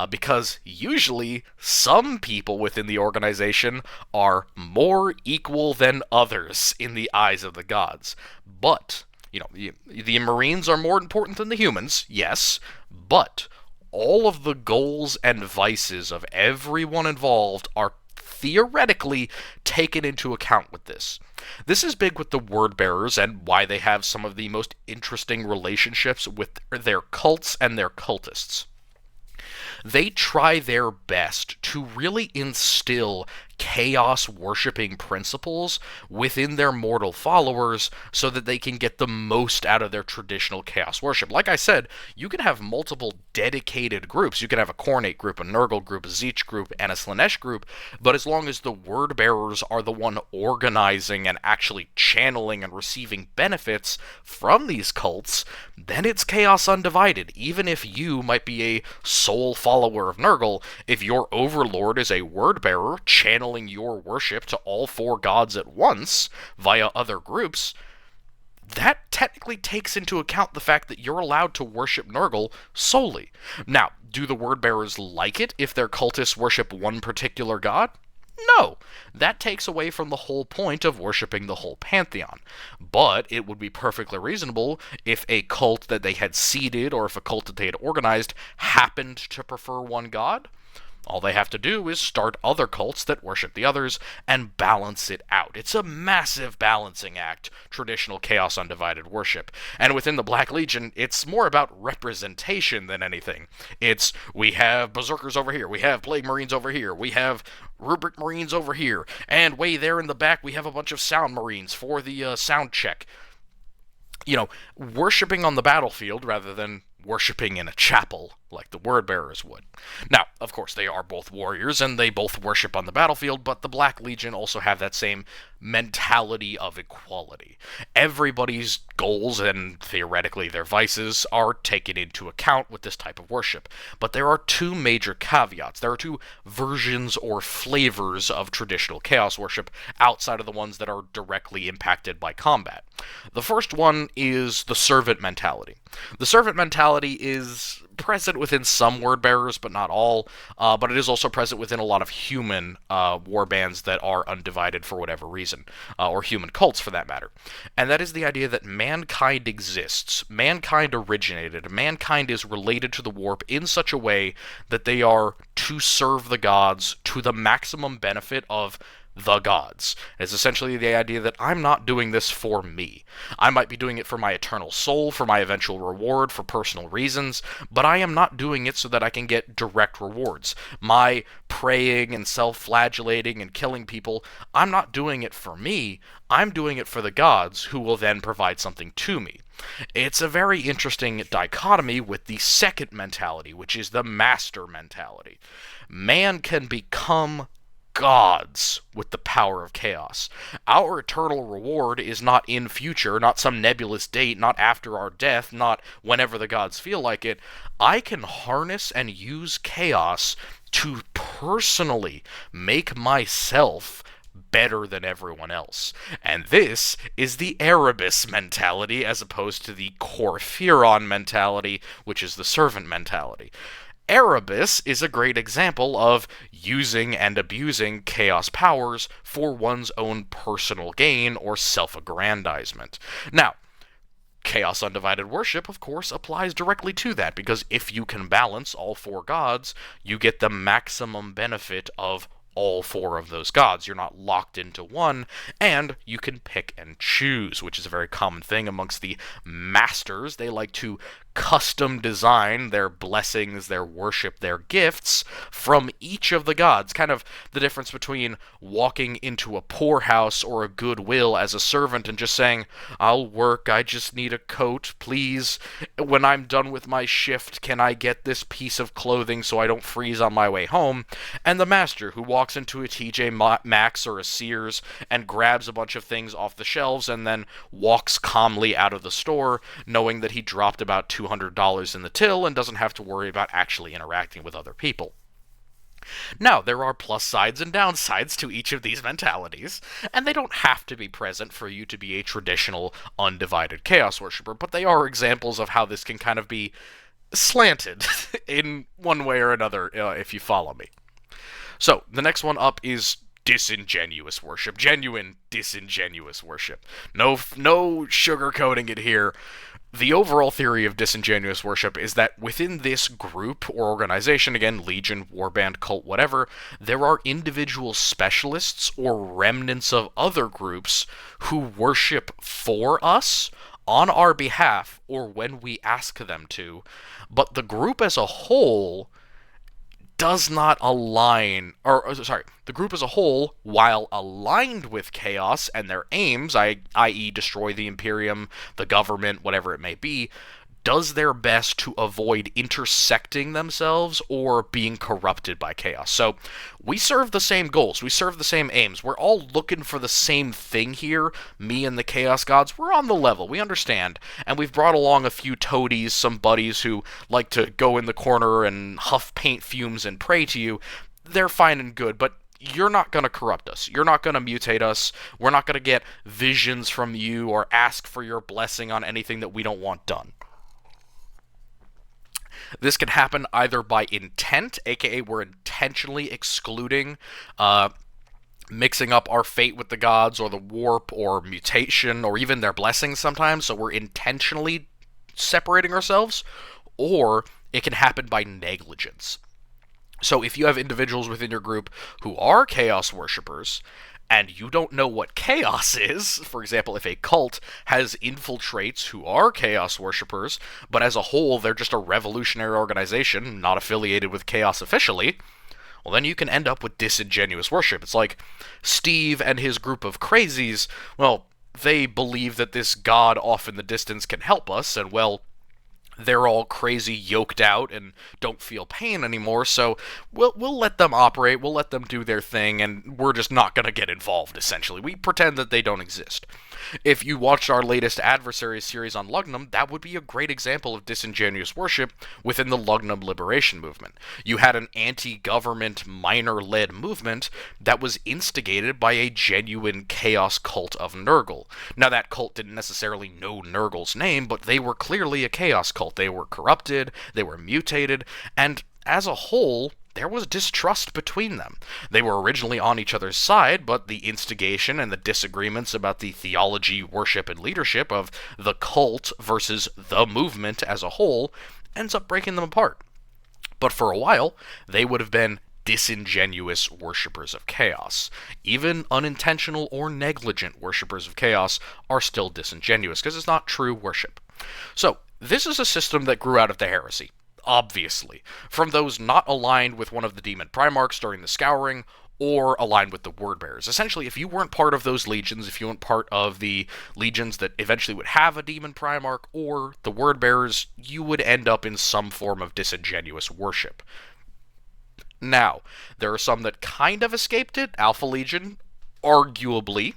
Because usually some people within the organization are more equal than others in the eyes of the gods. But The Marines are more important than the humans, yes, but all of the goals and vices of everyone involved are theoretically taken into account with this. This is big with the word bearers and why they have some of the most interesting relationships with their cults and their cultists. They try their best to really instill chaos worshipping principles within their mortal followers so that they can get the most out of their traditional chaos worship. Like I said, you can have multiple dedicated groups. You can have a Khornate group, a Nurgle group, a Tzeentch group, and a Slaanesh group, but as long as the word bearers are the one organizing and actually channeling and receiving benefits from these cults, then it's chaos undivided. Even if you might be a sole follower of Nurgle, if your overlord is a word bearer channeling your worship to all four gods at once via other groups, that technically takes into account the fact that you're allowed to worship Nurgle solely. Now, do the word bearers like it if their cultists worship one particular god? No, that takes away from the whole point of worshipping the whole pantheon. But it would be perfectly reasonable if a cult that they had seeded or if a cult that they had organized happened to prefer one god. All they have to do is start other cults that worship the others and balance it out. It's a massive balancing act, traditional Chaos Undivided worship. And within the Black Legion, it's more about representation than anything. It's, we have Berserkers over here, we have Plague Marines over here, we have Rubric Marines over here, and way there in the back we have a bunch of Sound Marines for the sound check. Worshipping on the battlefield rather than worshipping in a chapel like the word bearers would. Now, of course, they are both warriors and they both worship on the battlefield, but the Black Legion also have that same mentality of equality. Everybody's goals and theoretically their vices are taken into account with this type of worship. But there are two major caveats. There are two versions or flavors of traditional chaos worship outside of the ones that are directly impacted by combat. The first one is the servant mentality. The servant mentality is present within some word bearers, but not all. But it is also present within a lot of human warbands that are undivided for whatever reason, or human cults for that matter. And that is the idea that mankind exists. Mankind originated. Mankind is related to the warp in such a way that they are to serve the gods to the maximum benefit of the gods. It's essentially the idea that I'm not doing this for me. I might be doing it for my eternal soul, for my eventual reward, for personal reasons, but I am not doing it so that I can get direct rewards. My praying and self-flagellating and killing people, I'm not doing it for me, I'm doing it for the gods, who will then provide something to me. It's a very interesting dichotomy with the second mentality, which is the master mentality. Man can become gods with the power of chaos. Our eternal reward is not in future, not some nebulous date, not after our death, not whenever the gods feel like it. I can harness and use chaos to personally make myself better than everyone else. And this is the Erebus mentality as opposed to the Corphiron mentality, which is the servant mentality. Erebus is a great example of using and abusing chaos powers for one's own personal gain or self-aggrandizement. Now, Chaos Undivided worship, of course, applies directly to that, because if you can balance all four gods, you get the maximum benefit of all four of those gods. You're not locked into one, and you can pick and choose, which is a very common thing amongst the masters. They like to custom design their blessings, their worship, their gifts from each of the gods. Kind of the difference between walking into a poorhouse or a goodwill as a servant and just saying, I'll work, I just need a coat, please. When I'm done with my shift, can I get this piece of clothing so I don't freeze on my way home? And the master who walks into a TJ Maxx or a Sears and grabs a bunch of things off the shelves and then walks calmly out of the store knowing that he dropped about $200 in the till and doesn't have to worry about actually interacting with other people. Now, there are plus sides and downsides to each of these mentalities, and they don't have to be present for you to be a traditional, undivided chaos worshipper, but they are examples of how this can kind of be slanted in one way or another, if you follow me. So, the next one up is disingenuous worship. Genuine disingenuous worship. No sugarcoating it here. The overall theory of disingenuous worship is that within this group or organization, again, legion, warband, cult, whatever, there are individual specialists or remnants of other groups who worship for us, on our behalf, or when we ask them to, but the group as a whole does not align, or sorry, the group as a whole, while aligned with chaos and their aims, i.e., destroy the Imperium, the government, whatever it may be, does their best to avoid intersecting themselves or being corrupted by chaos. So we serve the same goals, we serve the same aims. We're all looking for the same thing here. Me and the Chaos Gods, we're on the level, we understand. And we've brought along a few toadies, some buddies who like to go in the corner and huff paint fumes and pray to you. They're fine and good, but you're not going to corrupt us. You're not going to mutate us. We're not going to get visions from you or ask for your blessing on anything that we don't want done. This can happen either by intent, aka we're intentionally excluding, mixing up our fate with the gods, or the warp, or mutation, or even their blessings sometimes, so we're intentionally separating ourselves, or it can happen by negligence. So if you have individuals within your group who are chaos worshippers, and you don't know what chaos is, for example, if a cult has infiltrates who are chaos worshippers, but as a whole they're just a revolutionary organization, not affiliated with chaos officially, well then you can end up with disingenuous worship. It's like Steve and his group of crazies, well, they believe that this god off in the distance can help us, and well, they're all crazy, yoked out, and don't feel pain anymore, so we'll let them operate, we'll let them do their thing, and we're just not going to get involved, essentially. We pretend that they don't exist. If you watched our latest Adversaries series on Lugnum, that would be a great example of disingenuous worship within the Lugnum liberation movement. You had an anti-government, minor-led movement that was instigated by a genuine chaos cult of Nurgle. Now, that cult didn't necessarily know Nurgle's name, but they were clearly a chaos cult. They were corrupted, they were mutated, and as a whole, there was distrust between them. They were originally on each other's side, but the instigation and the disagreements about the theology, worship, and leadership of the cult versus the movement as a whole ends up breaking them apart. But for a while, they would have been disingenuous worshippers of chaos. Even unintentional or negligent worshippers of chaos are still disingenuous, because it's not true worship. So, this is a system that grew out of the heresy. Obviously, from those not aligned with one of the demon primarchs during the Scouring, or aligned with the Wordbearers. Essentially, if you weren't part of those legions, if you weren't part of the legions that eventually would have a demon primarch, or the Wordbearers, you would end up in some form of disingenuous worship. Now, there are some that kind of escaped it, Alpha Legion, arguably,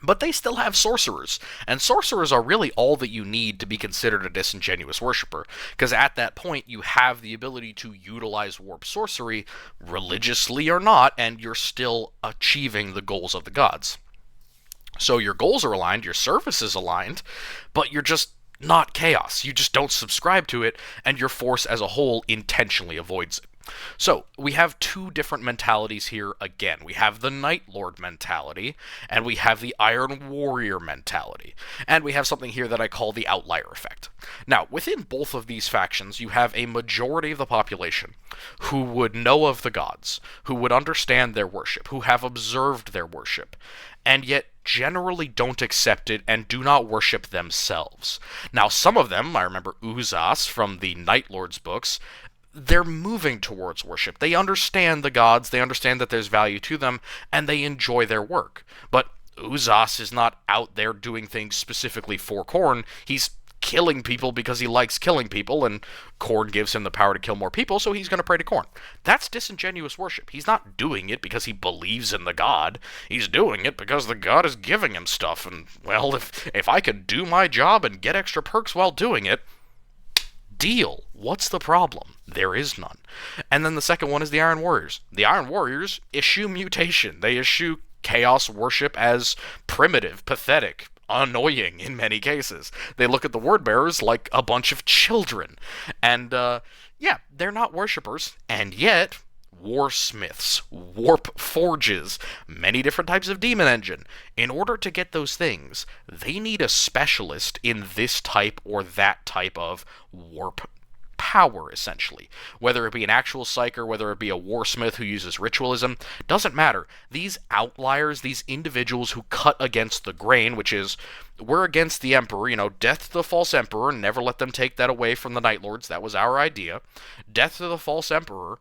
but they still have sorcerers, and sorcerers are really all that you need to be considered a disingenuous worshipper, because at that point you have the ability to utilize warp sorcery, religiously or not, and you're still achieving the goals of the gods. So your goals are aligned, your service is aligned, but you're just not chaos. You just don't subscribe to it, and your force as a whole intentionally avoids it. So, we have two different mentalities here again. We have the Night Lord mentality, and we have the Iron Warrior mentality. And we have something here that I call the outlier effect. Now, within both of these factions, you have a majority of the population who would know of the gods, who would understand their worship, who have observed their worship, and yet generally don't accept it and do not worship themselves. Now, some of them, I remember Uzas from the Night Lord's books, they're moving towards worship. They understand the gods, they understand that there's value to them, and they enjoy their work. But Uzas is not out there doing things specifically for Khorne. He's killing people because he likes killing people, and Khorne gives him the power to kill more people, so he's going to pray to Khorne. That's disingenuous worship. He's not doing it because he believes in the god. He's doing it because the god is giving him stuff, and, well, if I could do my job and get extra perks while doing it, deal. What's the problem? There is none. And then the second one is the Iron Warriors. The Iron Warriors issue mutation. They issue chaos worship as primitive, pathetic, annoying in many cases. They look at the Wordbearers like a bunch of children. And, yeah, they're not worshippers. And yet, warsmiths, warp forges, many different types of demon engine. In order to get those things, they need a specialist in this type or that type of warp power, essentially. Whether it be an actual psyker, whether it be a warsmith who uses ritualism, doesn't matter. These outliers, these individuals who cut against the grain, which is, we're against the Emperor, death to the false Emperor, never let them take that away from the Night Lords, that was our idea. Death to the false Emperor,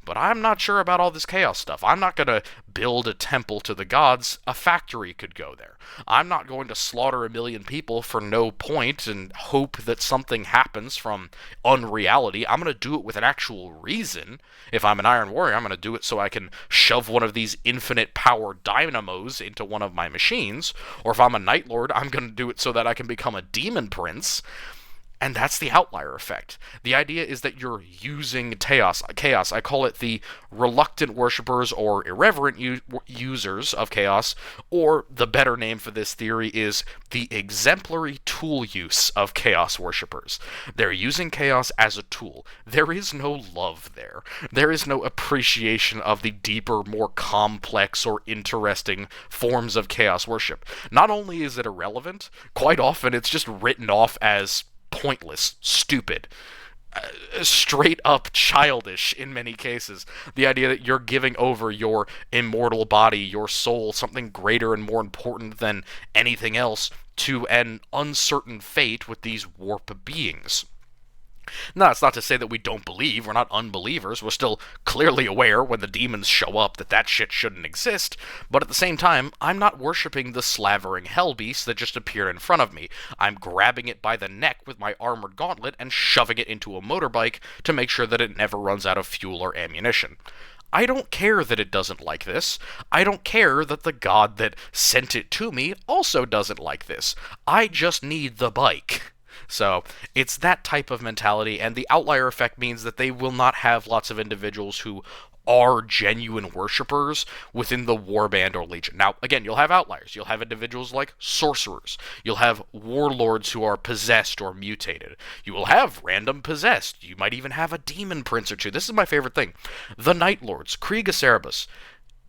but I'm not sure about all this chaos stuff. I'm not going to build a temple to the gods. A factory could go there. I'm not going to slaughter 1 million people for no point and hope that something happens from unreality. I'm going to do it with an actual reason. If I'm an Iron Warrior, I'm going to do it so I can shove one of these infinite power dynamos into one of my machines. Or if I'm a Night Lord, I'm going to do it so that I can become a Demon Prince. And that's the outlier effect. The idea is that you're using chaos. I call it the reluctant worshippers or irreverent users of chaos, or the better name for this theory is the exemplary tool use of chaos worshippers. They're using chaos as a tool. There is no love there. There is no appreciation of the deeper, more complex or interesting forms of chaos worship. Not only is it irrelevant, quite often it's just written off as pointless, stupid, straight up childish in many cases. The idea that you're giving over your immortal body, your soul, something greater and more important than anything else, to an uncertain fate with these warp beings. Now, it's not to say that we don't believe. We're not unbelievers. We're still clearly aware when the demons show up that shit shouldn't exist. But at the same time, I'm not worshipping the slavering hell beast that just appeared in front of me. I'm grabbing it by the neck with my armored gauntlet and shoving it into a motorbike to make sure that it never runs out of fuel or ammunition. I don't care that it doesn't like this. I don't care that the god that sent it to me also doesn't like this. I just need the bike. So, it's that type of mentality, and the outlier effect means that they will not have lots of individuals who are genuine worshippers within the warband or legion. Now, again, you'll have outliers. You'll have individuals like sorcerers. You'll have warlords who are possessed or mutated. You will have random possessed. You might even have a demon prince or two. This is my favorite thing. The Night Lords, Krieg Cerebus,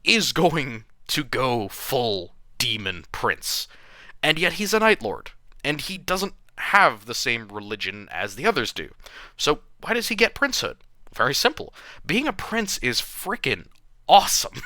is going to go full demon prince. And yet he's a Night Lord. And he doesn't have the same religion as the others do. So why does he get princehood? Very simple. Being a prince is frickin' awesome.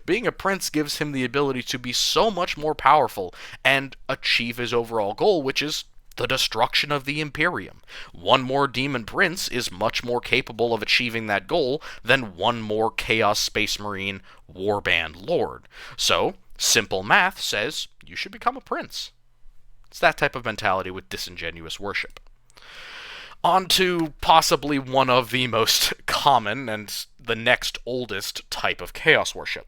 Being a prince gives him the ability to be so much more powerful and achieve his overall goal, which is the destruction of the Imperium. One more demon prince is much more capable of achieving that goal than one more Chaos Space Marine warband lord. So, simple math says you should become a prince. It's that type of mentality with disingenuous worship. On to possibly one of the most common and the next oldest type of chaos worship.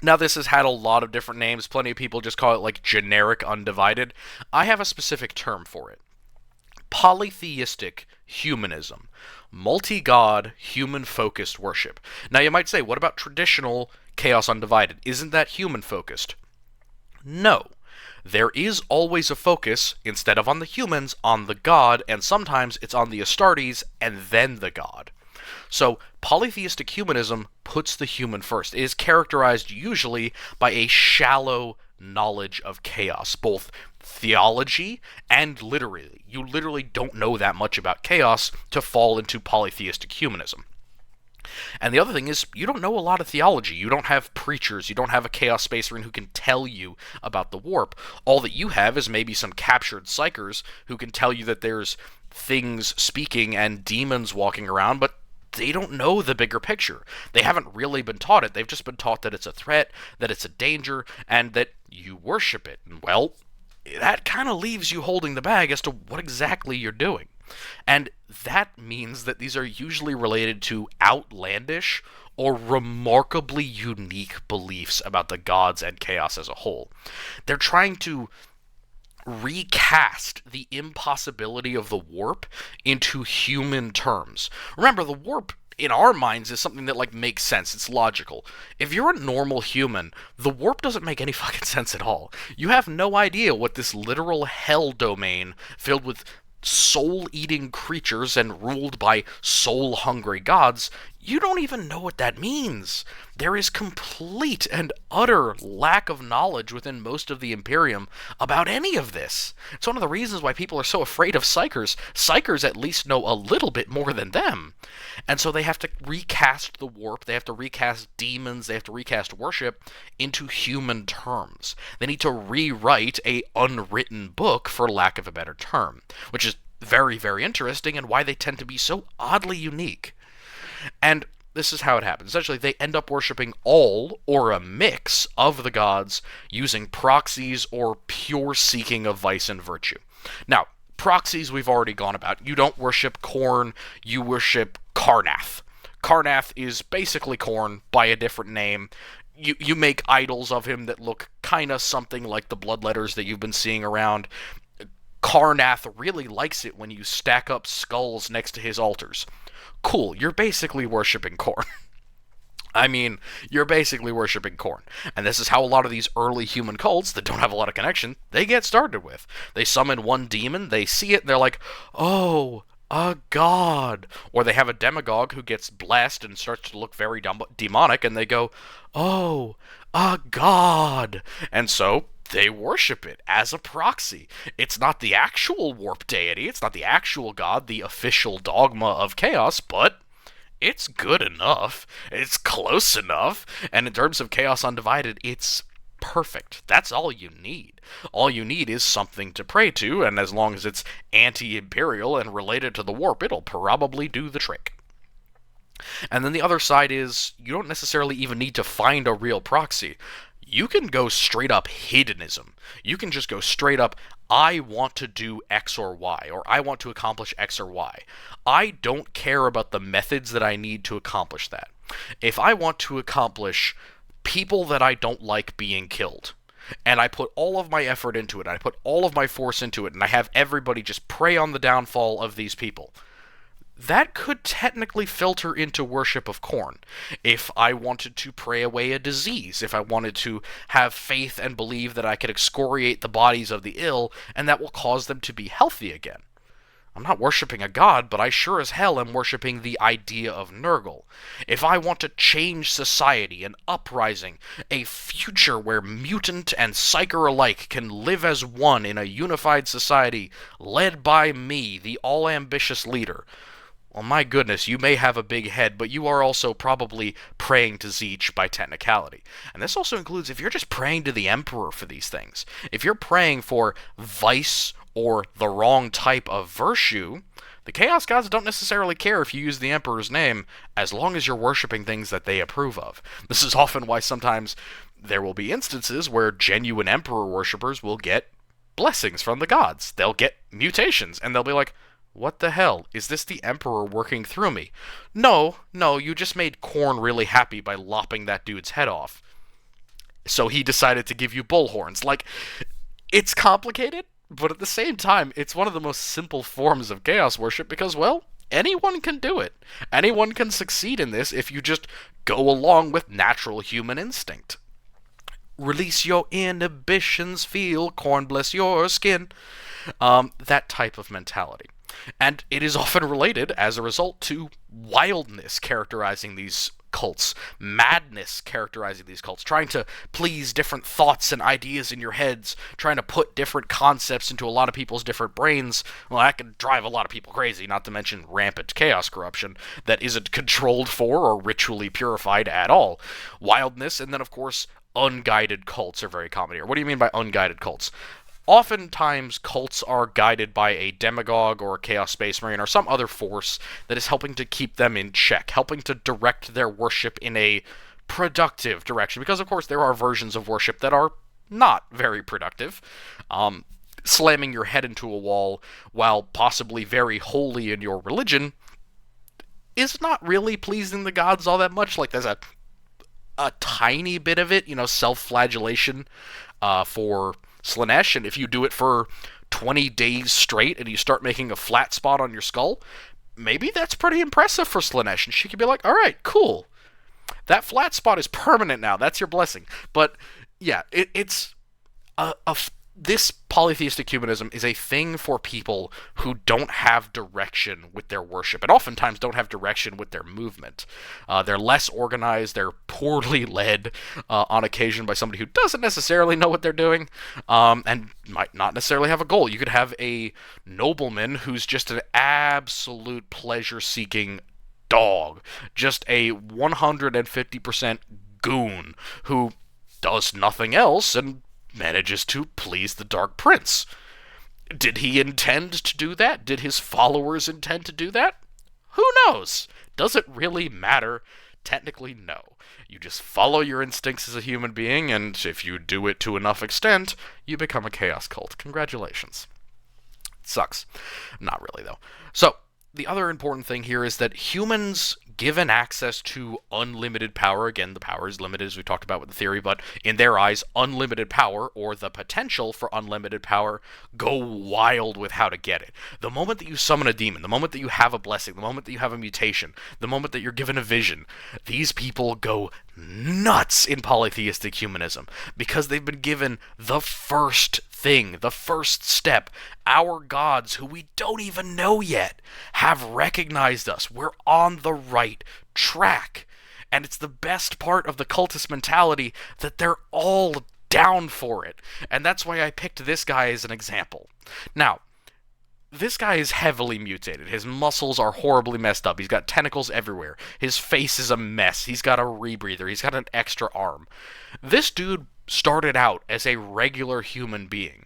Now, this has had a lot of different names. Plenty of people just call it like generic undivided. I have a specific term for it. Polytheistic humanism. Multi-god, human-focused worship. Now, you might say, what about traditional chaos undivided? Isn't that human-focused? No. There is always a focus, instead of on the humans, on the god, and sometimes it's on the Astartes and then the god. So, polytheistic humanism puts the human first. It is characterized usually by a shallow knowledge of chaos, both theology and literally. You literally don't know that much about chaos to fall into polytheistic humanism. And the other thing is, you don't know a lot of theology. You don't have preachers. You don't have a Chaos Space Marine who can tell you about the warp. All that you have is maybe some captured psychers who can tell you that there's things speaking and demons walking around, but they don't know the bigger picture. They haven't really been taught it. They've just been taught that it's a threat, that it's a danger, and that you worship it. And, well, that kind of leaves you holding the bag as to what exactly you're doing. And that means that these are usually related to outlandish or remarkably unique beliefs about the gods and chaos as a whole. They're trying to recast the impossibility of the warp into human terms. Remember, the warp in our minds is something that makes sense. It's logical. If you're a normal human, the warp doesn't make any fucking sense at all. You have no idea what this literal hell domain filled with soul-eating creatures and ruled by soul-hungry gods, You don't even know what that means. There is complete and utter lack of knowledge within most of the Imperium about any of this. It's one of the reasons why people are so afraid of Psychers. Psychers at least know a little bit more than them. And so they have to recast the warp, they have to recast demons, they have to recast worship into human terms. They need to rewrite a unwritten book, for lack of a better term, which is very, very interesting and why they tend to be so oddly unique. And this is how it happens. Essentially, they end up worshipping all or a mix of the gods using proxies or pure seeking of vice and virtue. Now, proxies we've already gone about. You don't worship Khorne, you worship Karnath. Karnath is basically Khorne by a different name. You make idols of him that look kind of something like the bloodletters that you've been seeing around. Karnath really likes it when you stack up skulls next to his altars. Cool, you're basically worshipping Khorne. I mean, you're basically worshipping Khorne. And this is how a lot of these early human cults that don't have a lot of connection, they get started with. They summon one demon, they see it, and they're like, oh, a god. Or they have a demagogue who gets blessed and starts to look very demonic, and they go, oh, a god. And so they worship it as a proxy. It's not the actual warp deity, it's not the actual god, the official dogma of chaos, but it's good enough. It's close enough. And in terms of Chaos Undivided, it's perfect. That's all you need. All you need is something to pray to, and as long as it's anti-imperial and related to the warp, it'll probably do the trick. And then the other side is, you don't necessarily even need to find a real proxy. You can go straight up hedonism. You can just go straight up, I want to do X or Y, or I want to accomplish X or Y. I don't care about the methods that I need to accomplish that. If I want to accomplish people that I don't like being killed, and I put all of my effort into it, and I put all of my force into it, and I have everybody just pray on the downfall of these people, that could technically filter into worship of Khorne. If I wanted to pray away a disease, if I wanted to have faith and believe that I could excoriate the bodies of the ill, and that will cause them to be healthy again. I'm not worshipping a god, but I sure as hell am worshipping the idea of Nurgle. If I want to change society, an uprising, a future where mutant and psyker alike can live as one in a unified society, led by me, the all-ambitious leader, well, my goodness, you may have a big head, but you are also probably praying to Zeech by technicality. And this also includes if you're just praying to the Emperor for these things. If you're praying for vice or the wrong type of virtue, the Chaos Gods don't necessarily care if you use the Emperor's name, as long as you're worshipping things that they approve of. This is often why sometimes there will be instances where genuine Emperor worshippers will get blessings from the gods. They'll get mutations, and they'll be like, what the hell? Is this the Emperor working through me? No, you just made Khorne really happy by lopping that dude's head off. So he decided to give you bullhorns. Like, it's complicated, but at the same time, it's one of the most simple forms of chaos worship because, well, anyone can do it. Anyone can succeed in this if you just go along with natural human instinct. Release your inhibitions, feel Khorne bless your skin. That type of mentality. And it is often related, as a result, to wildness characterizing these cults, madness characterizing these cults, trying to please different thoughts and ideas in your heads, trying to put different concepts into a lot of people's different brains. Well, that can drive a lot of people crazy, not to mention rampant chaos corruption that isn't controlled for or ritually purified at all. Wildness, and then, of course, unguided cults are very common here. What do you mean by unguided cults? Oftentimes, cults are guided by a demagogue or a Chaos Space Marine or some other force that is helping to keep them in check, helping to direct their worship in a productive direction. Because, of course, there are versions of worship that are not very productive. Slamming your head into a wall, while possibly very holy in your religion, is not really pleasing the gods all that much. Like, there's a tiny bit of it, self-flagellation for Slaanesh, and if you do it for 20 days straight and you start making a flat spot on your skull, maybe that's pretty impressive for Slaanesh, and she could be like, alright, cool. That flat spot is permanent now, that's your blessing. But, yeah, it's a This polytheistic humanism is a thing for people who don't have direction with their worship, and oftentimes don't have direction with their movement. They're less organized, they're poorly led on occasion by somebody who doesn't necessarily know what they're doing, and might not necessarily have a goal. You could have a nobleman who's just an absolute pleasure seeking dog, just a 150% goon who does nothing else and manages to please the Dark Prince. Did he intend to do that? Did his followers intend to do that? Who knows? Does it really matter? Technically, no. You just follow your instincts as a human being, and if you do it to enough extent, you become a chaos cult. Congratulations. It sucks. Not really, though. So, the other important thing here is that humans, given access to unlimited power, again, the power is limited as we talked about with the theory, but in their eyes, unlimited power, or the potential for unlimited power, go wild with how to get it. The moment that you summon a demon, the moment that you have a blessing, the moment that you have a mutation, the moment that you're given a vision, these people go nuts in polytheistic humanism because they've been given the first thing, the first step. Our gods, who we don't even know yet, have recognized us. We're on the right track. And it's the best part of the cultist mentality that they're all down for it. And that's why I picked this guy as an example. Now, this guy is heavily mutated. His muscles are horribly messed up. He's got tentacles everywhere. His face is a mess. He's got a rebreather. He's got an extra arm. This dude started out as a regular human being.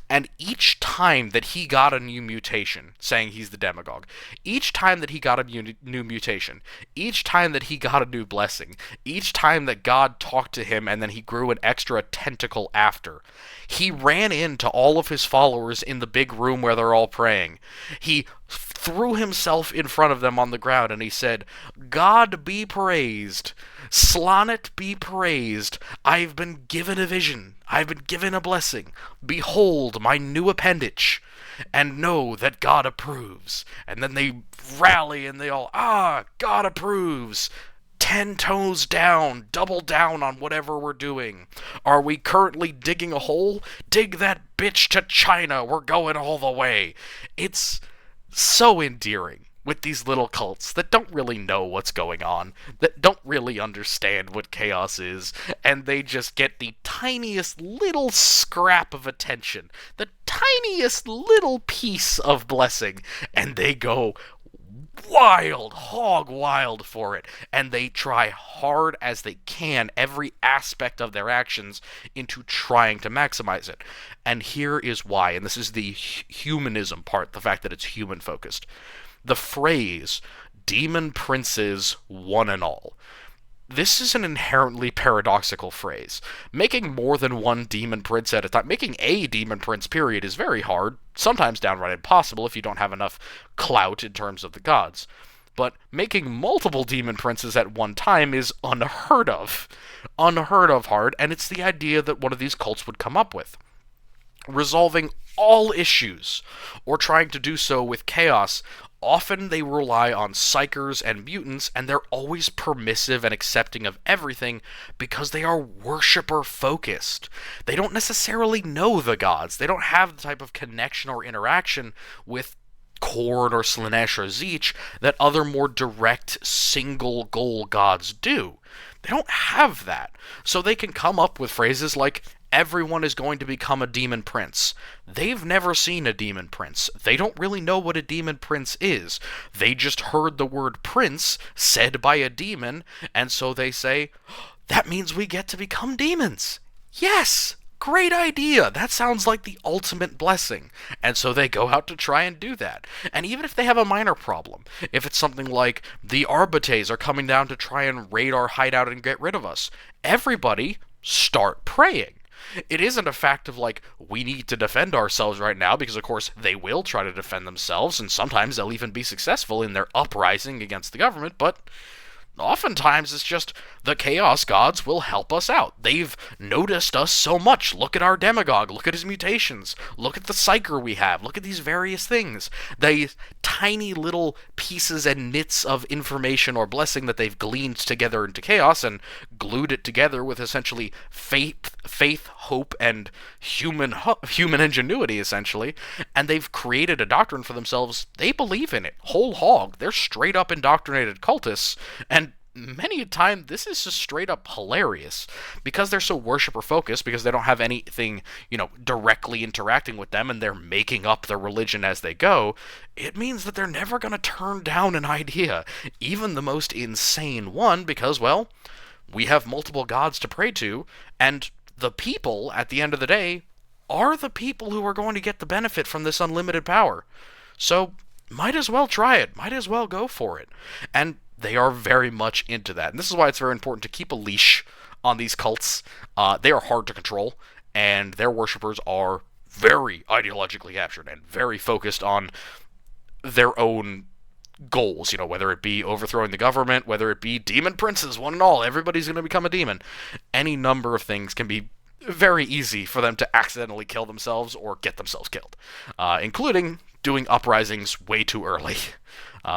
And each time that he got a new mutation, saying he's the demagogue, each time that he got a new mutation, each time that he got a new blessing, each time that God talked to him and then he grew an extra tentacle after, he ran into all of his followers in the big room where they're all praying. He threw himself in front of them on the ground and he said, "God be praised. Slanet be praised. I've been given a vision. I've been given a blessing. Behold my new appendage, and know that God approves." And then they rally and they all, God approves. 10 toes down, double down on whatever we're doing. Are we currently digging a hole? Dig that bitch to China. We're going all the way. It's so endearing with these little cults that don't really know what's going on, that don't really understand what chaos is, and they just get the tiniest little scrap of attention, the tiniest little piece of blessing, and they go wild, hog wild for it, and they try hard as they can every aspect of their actions into trying to maximize it. And here is why, and this is the humanism part, the fact that it's human focused. The phrase, demon princes one and all. This is an inherently paradoxical phrase. Making more than one demon prince at a time, making a demon prince period, is very hard, sometimes downright impossible if you don't have enough clout in terms of the gods. But making multiple demon princes at one time is unheard of. Unheard of hard, and it's the idea that one of these cults would come up with. Resolving all issues, or trying to do so with chaos. Often they rely on psychers and mutants, and they're always permissive and accepting of everything because they are worshipper-focused. They don't necessarily know the gods. They don't have the type of connection or interaction with Korn or Slanesh or Zeech that other more direct, single-goal gods do. They don't have that. So they can come up with phrases like, everyone is going to become a demon prince. They've never seen a demon prince. They don't really know what a demon prince is. They just heard the word prince said by a demon, and so they say, that means we get to become demons. Yes! Great idea! That sounds like the ultimate blessing. And so they go out to try and do that. And even if they have a minor problem, if it's something like, the Arbates are coming down to try and raid our hideout and get rid of us, everybody start praying. It isn't a fact of like, we need to defend ourselves right now, because of course they will try to defend themselves, and sometimes they'll even be successful in their uprising against the government, but oftentimes it's just the chaos gods will help us out. They've noticed us so much. Look at our demagogue. Look at his mutations. Look at the psyker we have. Look at these various things. These tiny little pieces and nits of information or blessing that they've gleaned together into chaos and glued it together with essentially faith, hope, and human ingenuity, essentially. And they've created a doctrine for themselves. They believe in it whole hog. They're straight up indoctrinated cultists, and many a time this is just straight up hilarious because they're so worshiper focused, because they don't have anything, directly interacting with them, and they're making up their religion as they go. It means that they're never going to turn down an idea, even the most insane one, because, well, we have multiple gods to pray to, and the people, at the end of the day, are the people who are going to get the benefit from this unlimited power. So, might as well try it. Might as well go for it. And they are very much into that. And this is why it's very important to keep a leash on these cults. They are hard to control, and their worshippers are very ideologically captured and very focused on their own goals, whether it be overthrowing the government, whether it be demon princes, one and all, everybody's going to become a demon. Any number of things can be very easy for them to accidentally kill themselves or get themselves killed, including doing uprisings way too early.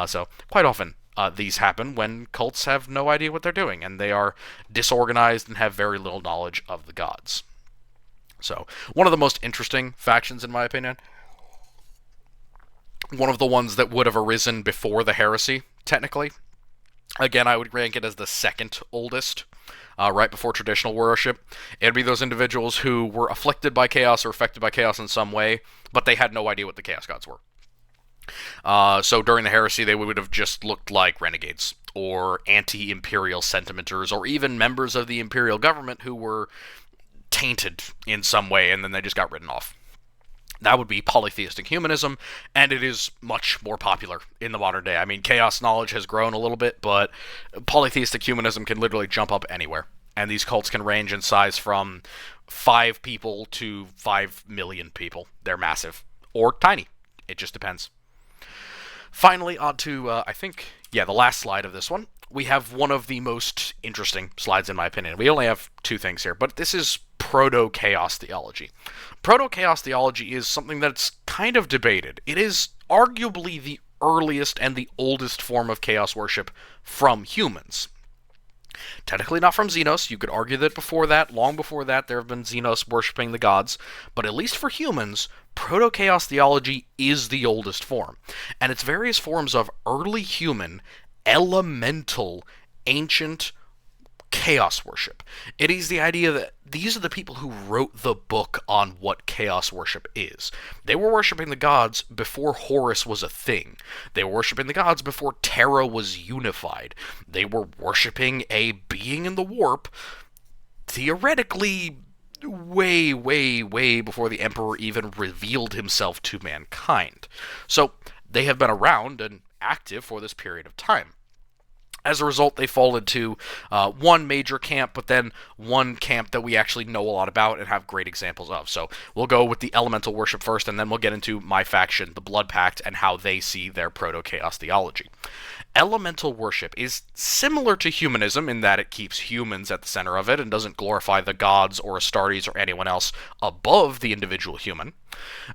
So quite often these happen when cults have no idea what they're doing, and they are disorganized and have very little knowledge of the gods. So one of the most interesting factions, in my opinion, one of the ones that would have arisen before the heresy, technically. Again, I would rank it as the second oldest, right before traditional worship. It'd be those individuals who were afflicted by chaos or affected by chaos in some way, but they had no idea what the chaos gods were. So during the heresy, they would have just looked like renegades, or anti-imperial sentimenters, or even members of the imperial government who were tainted in some way, and then they just got written off. That would be polytheistic humanism, and it is much more popular in the modern day. I mean, chaos knowledge has grown a little bit, but polytheistic humanism can literally jump up anywhere. And these cults can range in size from 5 people to 5 million people. They're massive. Or tiny. It just depends. Finally, on to, the last slide of this one. We have one of the most interesting slides, in my opinion. We only have 2 things here, but this is proto-chaos theology. Proto-chaos theology is something that's kind of debated. It is arguably the earliest and the oldest form of chaos worship from humans. Technically not from Xenos. You could argue that before that, long before that, there have been Xenos worshipping the gods. But at least for humans, proto-chaos theology is the oldest form. And it's various forms of early human, elemental, ancient chaos worship. It is the idea that these are the people who wrote the book on what chaos worship is. They were worshiping the gods before Horus was a thing. They were worshiping the gods before Terra was unified. They were worshiping a being in the warp, theoretically, way, way, way before the Emperor even revealed himself to mankind. So, they have been around and active for this period of time. As a result, they fall into one major camp, but then one camp that we actually know a lot about and have great examples of. So we'll go with the elemental worship first, and then we'll get into my faction, the Blood Pact, and how they see their proto-chaos theology. Elemental worship is similar to humanism in that it keeps humans at the center of it and doesn't glorify the gods or Astartes or anyone else above the individual human,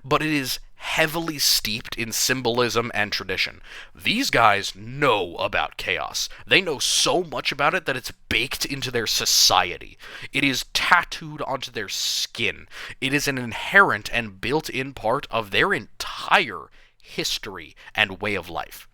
but it is heavily steeped in symbolism and tradition. These guys know about chaos. They know so much about it that it's baked into their society. It is tattooed onto their skin. It is an inherent and built-in part of their entire history and way of life.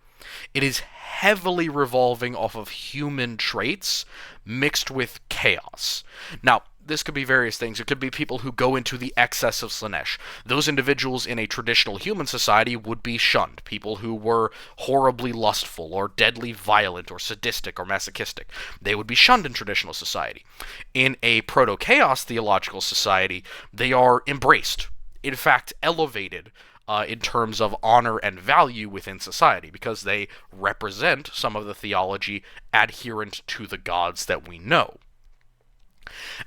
It is heavily revolving off of human traits mixed with chaos. Now, this could be various things. It could be people who go into the excess of Slanesh. Those individuals in a traditional human society would be shunned. People who were horribly lustful or deadly violent or sadistic or masochistic. They would be shunned in traditional society. In a proto-chaos theological society, they are embraced. In fact, elevated in terms of honor and value within society, because they represent some of the theology adherent to the gods that we know.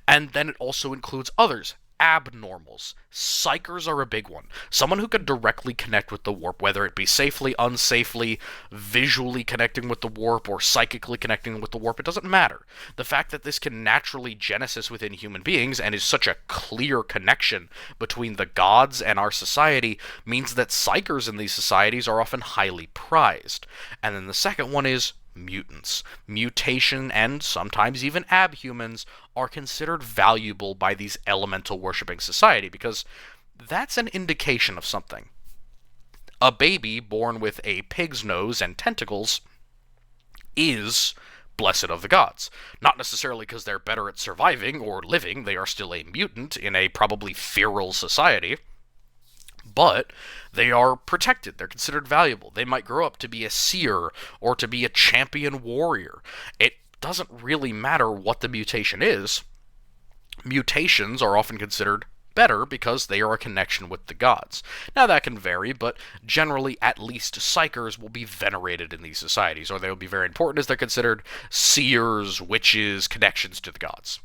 And then it also includes others, abnormals. Psychers are a big one. Someone who can directly connect with the warp, whether it be safely, unsafely, visually connecting with the warp, or psychically connecting with the warp, it doesn't matter. The fact that this can naturally genesis within human beings and is such a clear connection between the gods and our society means that psychers in these societies are often highly prized. And then the second one is mutants. Mutation and sometimes even abhumans are considered valuable by these elemental worshipping society because that's an indication of something. A baby born with a pig's nose and tentacles is blessed of the gods. Not necessarily because they're better at surviving or living, they are still a mutant in a probably feral society, but they are protected. They're considered valuable. They might grow up to be a seer or to be a champion warrior. It doesn't really matter what the mutation is. Mutations are often considered better because they are a connection with the gods. Now that can vary, but generally at least psychers will be venerated in these societies, or they will be very important as they're considered seers, witches, connections to the gods.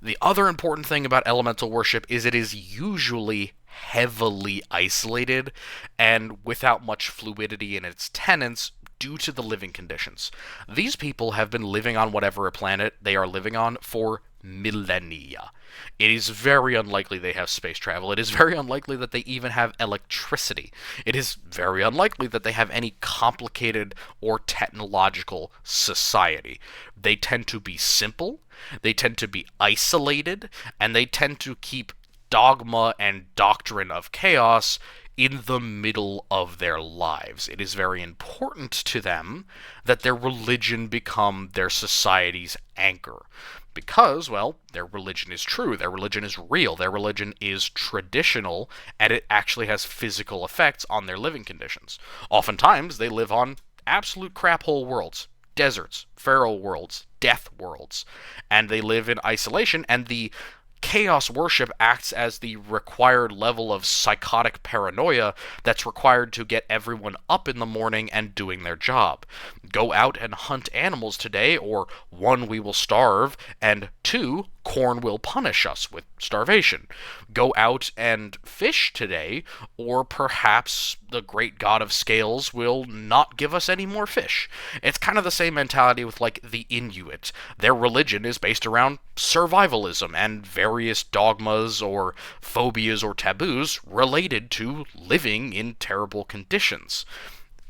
The other important thing about elemental worship is it is usually heavily isolated and without much fluidity in its tenets due to the living conditions. These people have been living on whatever planet they are living on for millennia. It is very unlikely they have space travel. It is very unlikely that they even have electricity. It is very unlikely that they have any complicated or technological society. They tend to be simple, they tend to be isolated, and they tend to keep dogma and doctrine of chaos in the middle of their lives. It is very important to them that their religion become their society's anchor. Because, well, their religion is true, their religion is real, their religion is traditional, and it actually has physical effects on their living conditions. Oftentimes, they live on absolute crap-hole worlds, deserts, feral worlds, death worlds, and they live in isolation, and the chaos worship acts as the required level of psychotic paranoia that's required to get everyone up in the morning and doing their job. Go out and hunt animals today, or 1, we will starve, and 2, corn will punish us with starvation. Go out and fish today, or perhaps the great god of scales will not give us any more fish. It's kind of the same mentality with, like, the Inuit. Their religion is based around survivalism and various dogmas or phobias or taboos related to living in terrible conditions.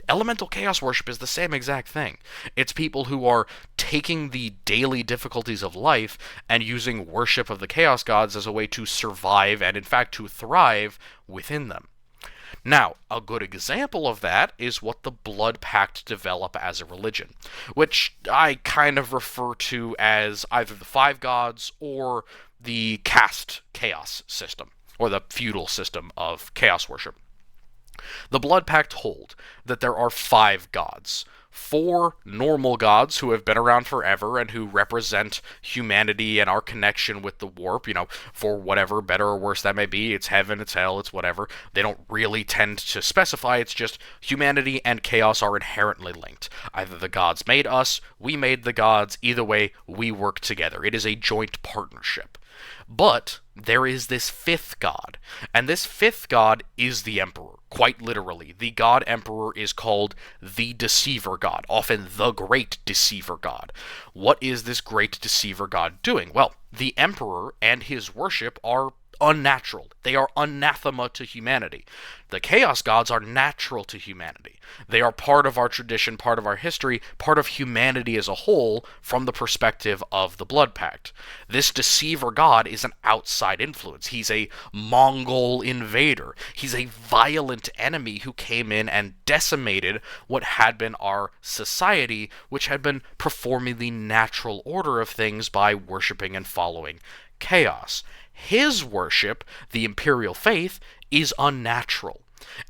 Elemental chaos worship is the same exact thing. It's people who are taking the daily difficulties of life and using worship of the chaos gods as a way to survive and, in fact, to thrive within them. Now, a good example of that is what the Blood Pact develop as a religion, which I kind of refer to as either the five gods or the caste chaos system, or the feudal system of chaos worship. The Blood Pact hold that there are 5 gods. 4 normal gods who have been around forever and who represent humanity and our connection with the warp, for whatever, better or worse that may be. It's heaven, it's hell, it's whatever. They don't really tend to specify, it's just humanity and chaos are inherently linked. Either the gods made us, we made the gods, either way, we work together. It is a joint partnership. But there is this 5th god, and this 5th god is the Emperor, quite literally. The god Emperor is called the Deceiver God, often the Great Deceiver God. What is this Great Deceiver God doing? Well, the Emperor and his worship are unnatural. They are anathema to humanity. The Chaos Gods are natural to humanity. They are part of our tradition, part of our history, part of humanity as a whole from the perspective of the Blood Pact. This Deceiver God is an outside influence. He's a Mongol invader. He's a violent enemy who came in and decimated what had been our society, which had been performing the natural order of things by worshipping and following chaos. His worship, the imperial faith, is unnatural.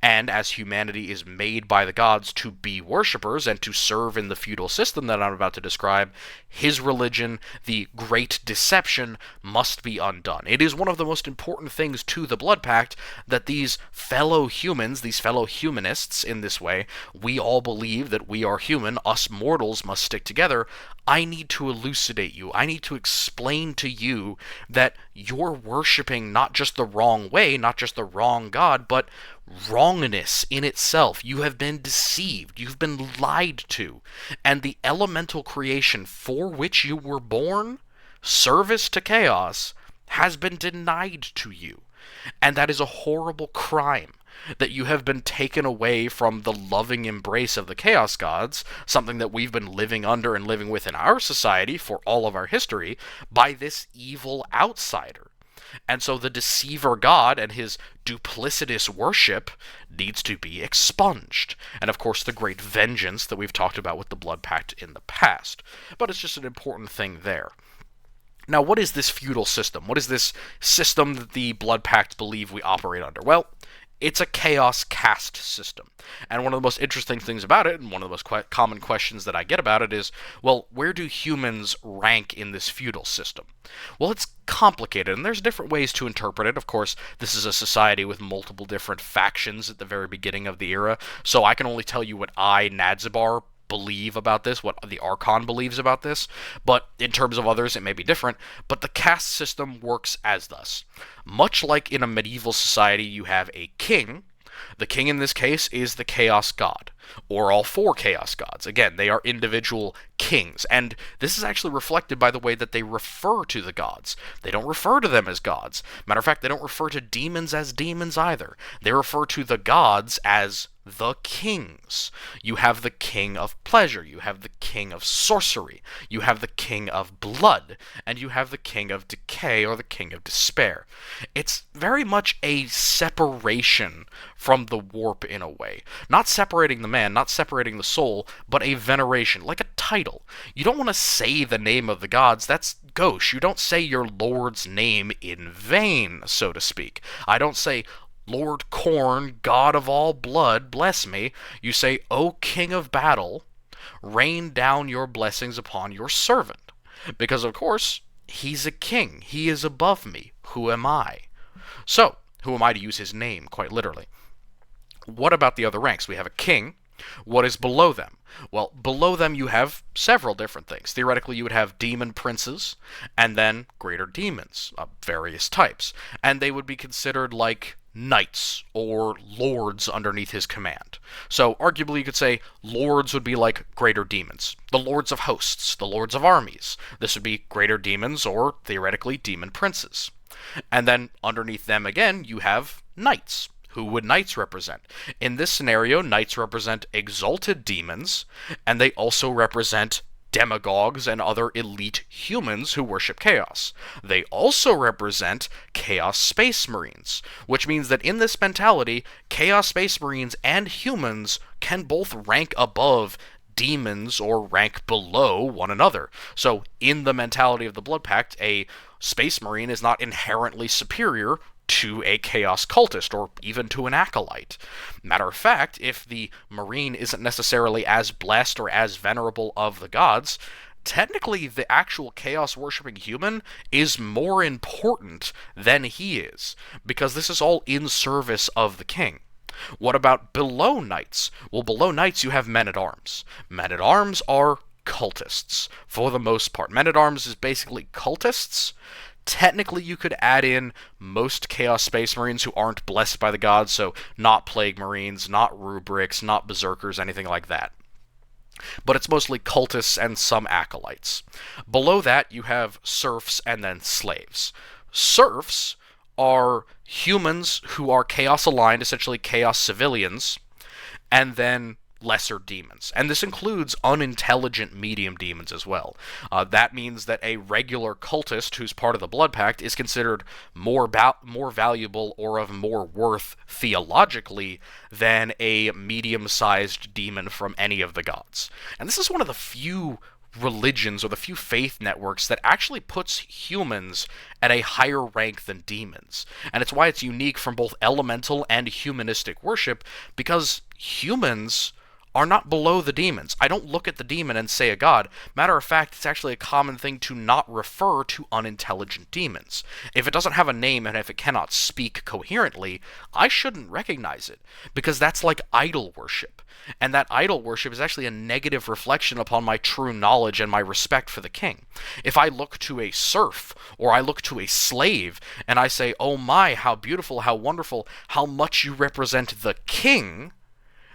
And as humanity is made by the gods to be worshippers and to serve in the feudal system that I'm about to describe, his religion, the Great Deception, must be undone. It is one of the most important things to the Blood Pact that these fellow humans, these fellow humanists in this way, we all believe that we are human, us mortals must stick together. I need to elucidate you. I need to explain to you that you're worshipping not just the wrong way, not just the wrong god, but wrongness in itself. You have been deceived. You've been lied to. And the elemental creation for which you were born, service to chaos, has been denied to you. And that is a horrible crime. That you have been taken away from the loving embrace of the Chaos Gods, something that we've been living under and living with in our society for all of our history, by this evil outsider. And so the deceiver god and his duplicitous worship needs to be expunged. And of course the great vengeance that we've talked about with the Blood Pact in the past. But it's just an important thing there. Now, what is this feudal system? What is this system that the Blood Pacts believe we operate under? Well, it's a chaos caste system. And one of the most interesting things about it, and one of the most common questions that I get about it is, well, where do humans rank in this feudal system? Well, it's complicated, and there's different ways to interpret it. Of course, this is a society with multiple different factions at the very beginning of the era, so I can only tell you what I, Nadzibar, believe about this, what the Archon believes about this, but in terms of others it may be different, but the caste system works as thus. Much like in a medieval society you have a king, the king in this case is the Chaos God, or all four Chaos Gods. Again, they are individual kings, and this is actually reflected by the way that they refer to the gods. They don't refer to them as gods. Matter of fact, they don't refer to demons as demons either. They refer to the gods as the kings. You have the king of pleasure, you have the king of sorcery, you have the king of blood, and you have the king of decay or the king of despair. It's very much a separation from the warp in a way. Not separating the man, not separating the soul, but a veneration, like a title. You don't want to say the name of the gods, that's gauche. You don't say your lord's name in vain, so to speak. I don't say, Lord Corn, God of all blood, bless me. You say, O King of battle, rain down your blessings upon your servant. Because, of course, he's a king. He is above me. Who am I? So, who am I to use his name, quite literally? What about the other ranks? We have a king. What is below them? Well, below them you have several different things. Theoretically, you would have demon princes, and then greater demons of various types. And they would be considered like knights or lords underneath his command. So arguably you could say lords would be like greater demons. The lords of hosts, the lords of armies. This would be greater demons or theoretically demon princes. And then underneath them again you have knights. Who would knights represent? In this scenario, knights represent exalted demons, and they also represent demagogues and other elite humans who worship chaos. They also represent Chaos Space Marines, which means that in this mentality, Chaos Space Marines and humans can both rank above demons or rank below one another. So in the mentality of the Blood Pact, a Space Marine is not inherently superior to a chaos cultist, or even to an acolyte. Matter of fact, if the Marine isn't necessarily as blessed or as venerable of the gods, technically the actual chaos-worshipping human is more important than he is, because this is all in service of the king. What about below knights? Well, below knights you have men-at-arms. Men-at-arms are cultists, for the most part. Men-at-arms is basically cultists. Technically, you could add in most Chaos Space Marines who aren't blessed by the gods, so not Plague Marines, not Rubrics, not Berserkers, anything like that. But it's mostly cultists and some acolytes. Below that, you have serfs and then slaves. Serfs are humans who are chaos-aligned, essentially chaos civilians, and then lesser demons. And this includes unintelligent medium demons as well. That means that a regular cultist who's part of the Blood Pact is considered more valuable or of more worth theologically than a medium-sized demon from any of the gods. And this is one of the few religions or the few faith networks that actually puts humans at a higher rank than demons. And it's why it's unique from both elemental and humanistic worship, because humans are not below the demons. I don't look at the demon and say a god. Matter of fact, it's actually a common thing to not refer to unintelligent demons. If it doesn't have a name and if it cannot speak coherently, I shouldn't recognize it, because that's like idol worship. And that idol worship is actually a negative reflection upon my true knowledge and my respect for the king. If I look to a serf or I look to a slave and I say, "Oh my, how beautiful, how wonderful, how much you represent the king,"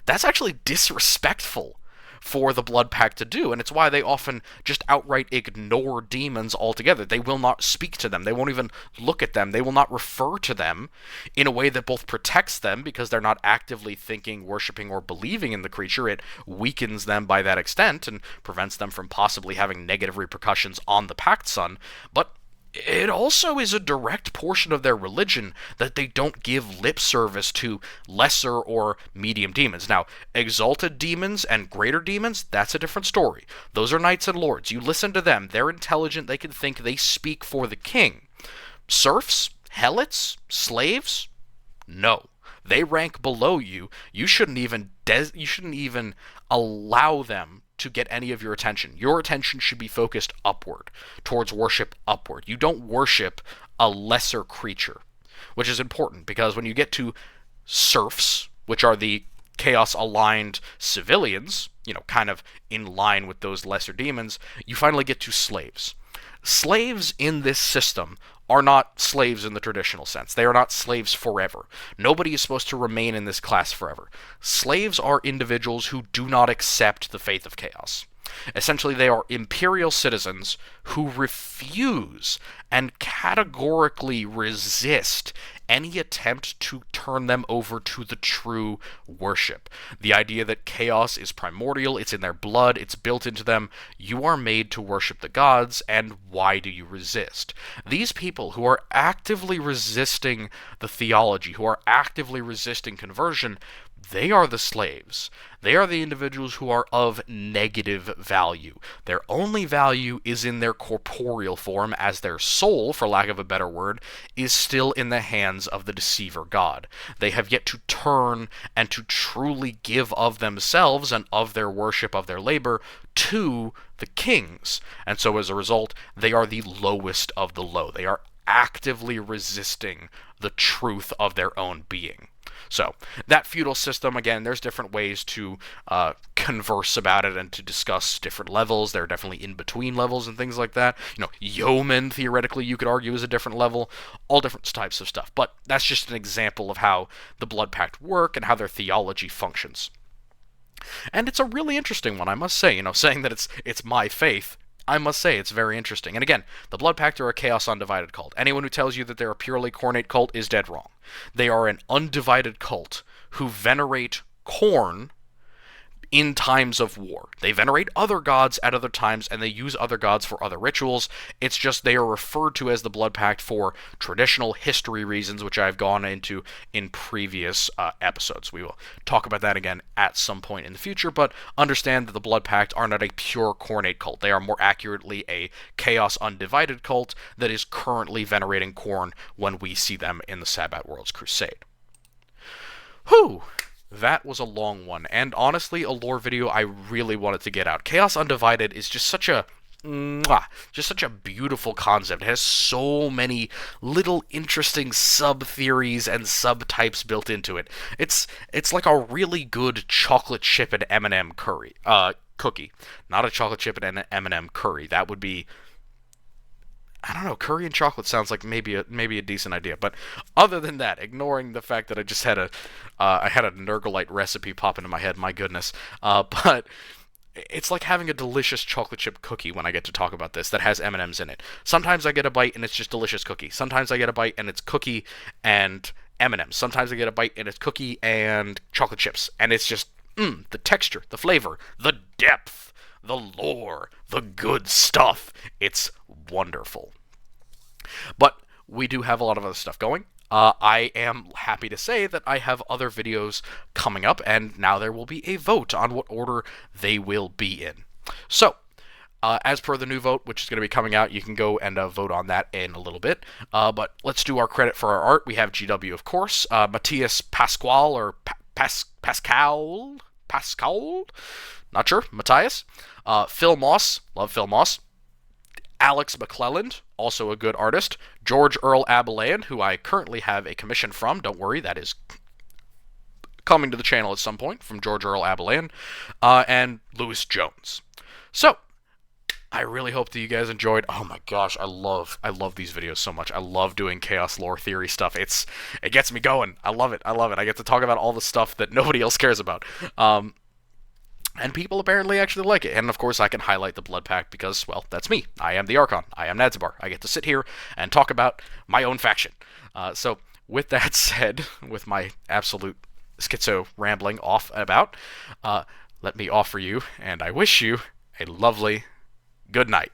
that's actually disrespectful for the Blood Pact to do, and it's why they often just outright ignore demons altogether. They will not speak to them. They won't even look at them. They will not refer to them in a way that both protects them, because they're not actively thinking, worshiping, or believing in the creature. It weakens them by that extent and prevents them from possibly having negative repercussions on the Pact Son, but it also is a direct portion of their religion that they don't give lip service to lesser or medium demons. Now, exalted demons and greater demons, that's a different story. Those are knights and lords. You listen to them. They're intelligent. They can think. They speak for the king. Serfs, helots, slaves, no. They rank below you. You shouldn't even allow them to get any of your attention. Your attention should be focused upward, towards worship upward. You don't worship a lesser creature, which is important, because when you get to serfs, which are the chaos-aligned civilians, kind of in line with those lesser demons, you finally get to slaves. Slaves in this system are not slaves in the traditional sense. They are not slaves forever. Nobody is supposed to remain in this class forever. Slaves are individuals who do not accept the faith of chaos. Essentially, they are imperial citizens who refuse and categorically resist any attempt to turn them over to the true worship. The idea that chaos is primordial, it's in their blood, it's built into them. You are made to worship the gods, and why do you resist? These people who are actively resisting the theology, who are actively resisting conversion, they are the slaves. They are the individuals who are of negative value. Their only value is in their corporeal form, as their soul, for lack of a better word, is still in the hands of the deceiver god. They have yet to turn and to truly give of themselves and of their worship, of their labor, to the kings. And so as a result, they are the lowest of the low. They are actively resisting the truth of their own being. So, that feudal system, again, there's different ways to converse about it and to discuss different levels. There are definitely in-between levels and things like that. Yeoman, theoretically, you could argue, is a different level. All different types of stuff. But that's just an example of how the Blood Pact work and how their theology functions. And it's a really interesting one, I must say. Saying that it's my faith, I must say it's very interesting. And again, the Blood Pact are a Chaos Undivided cult. Anyone who tells you that they're a purely Khornate cult is dead wrong. They are an undivided cult who venerate Khorne in times of war. They venerate other gods at other times, and they use other gods for other rituals. It's just they are referred to as the Blood Pact for traditional history reasons, which I've gone into in previous episodes. We will talk about that again at some point in the future, but understand that the Blood Pact are not a pure Khornate cult. They are more accurately a Chaos Undivided cult that is currently venerating Khorne when we see them in the Sabbat Worlds Crusade. Whew! That was a long one, and honestly, a lore video I really wanted to get out. Chaos Undivided is just such a beautiful concept. It has so many little interesting sub-theories and sub-types built into it. It's like a really good chocolate chip and M&M cookie. Not a chocolate chip and M&M curry. That would be... I don't know, curry and chocolate sounds like maybe a decent idea, but other than that, ignoring the fact that I just had a Nurglite recipe pop into my head, my goodness, but it's like having a delicious chocolate chip cookie when I get to talk about this that has M&Ms in it. Sometimes I get a bite and it's just delicious cookie. Sometimes I get a bite and it's cookie and M&Ms. Sometimes I get a bite and it's cookie and chocolate chips, and it's just the texture, the flavor, the depth, the lore, the good stuff. It's wonderful. But we do have a lot of other stuff going. I am happy to say that I have other videos coming up, and now there will be a vote on what order they will be in. So, As per the new vote, which is going to be coming out, you can go and vote on that in a little bit. But let's do our credit for our art. We have GW, of course, Matthias Pasquale or Pascal, not sure, Matthias, Phil Moss, love Phil Moss, Alex McClelland, also a good artist, George Earl Abelayan, who I currently have a commission from. Don't worry, that is coming to the channel at some point from George Earl Abelayan, and Lewis Jones. So, I really hope that you guys enjoyed. Oh my gosh, I love these videos so much. I love doing chaos lore theory stuff. It gets me going. I love it. I get to talk about all the stuff that nobody else cares about. And people apparently actually like it. And of course, I can highlight the Blood Pact because, well, that's me. I am the Archon. I am Nadzabar. I get to sit here and talk about my own faction. So, with that said, with my absolute schizo rambling off and about, let me offer you, and I wish you, a lovely good night.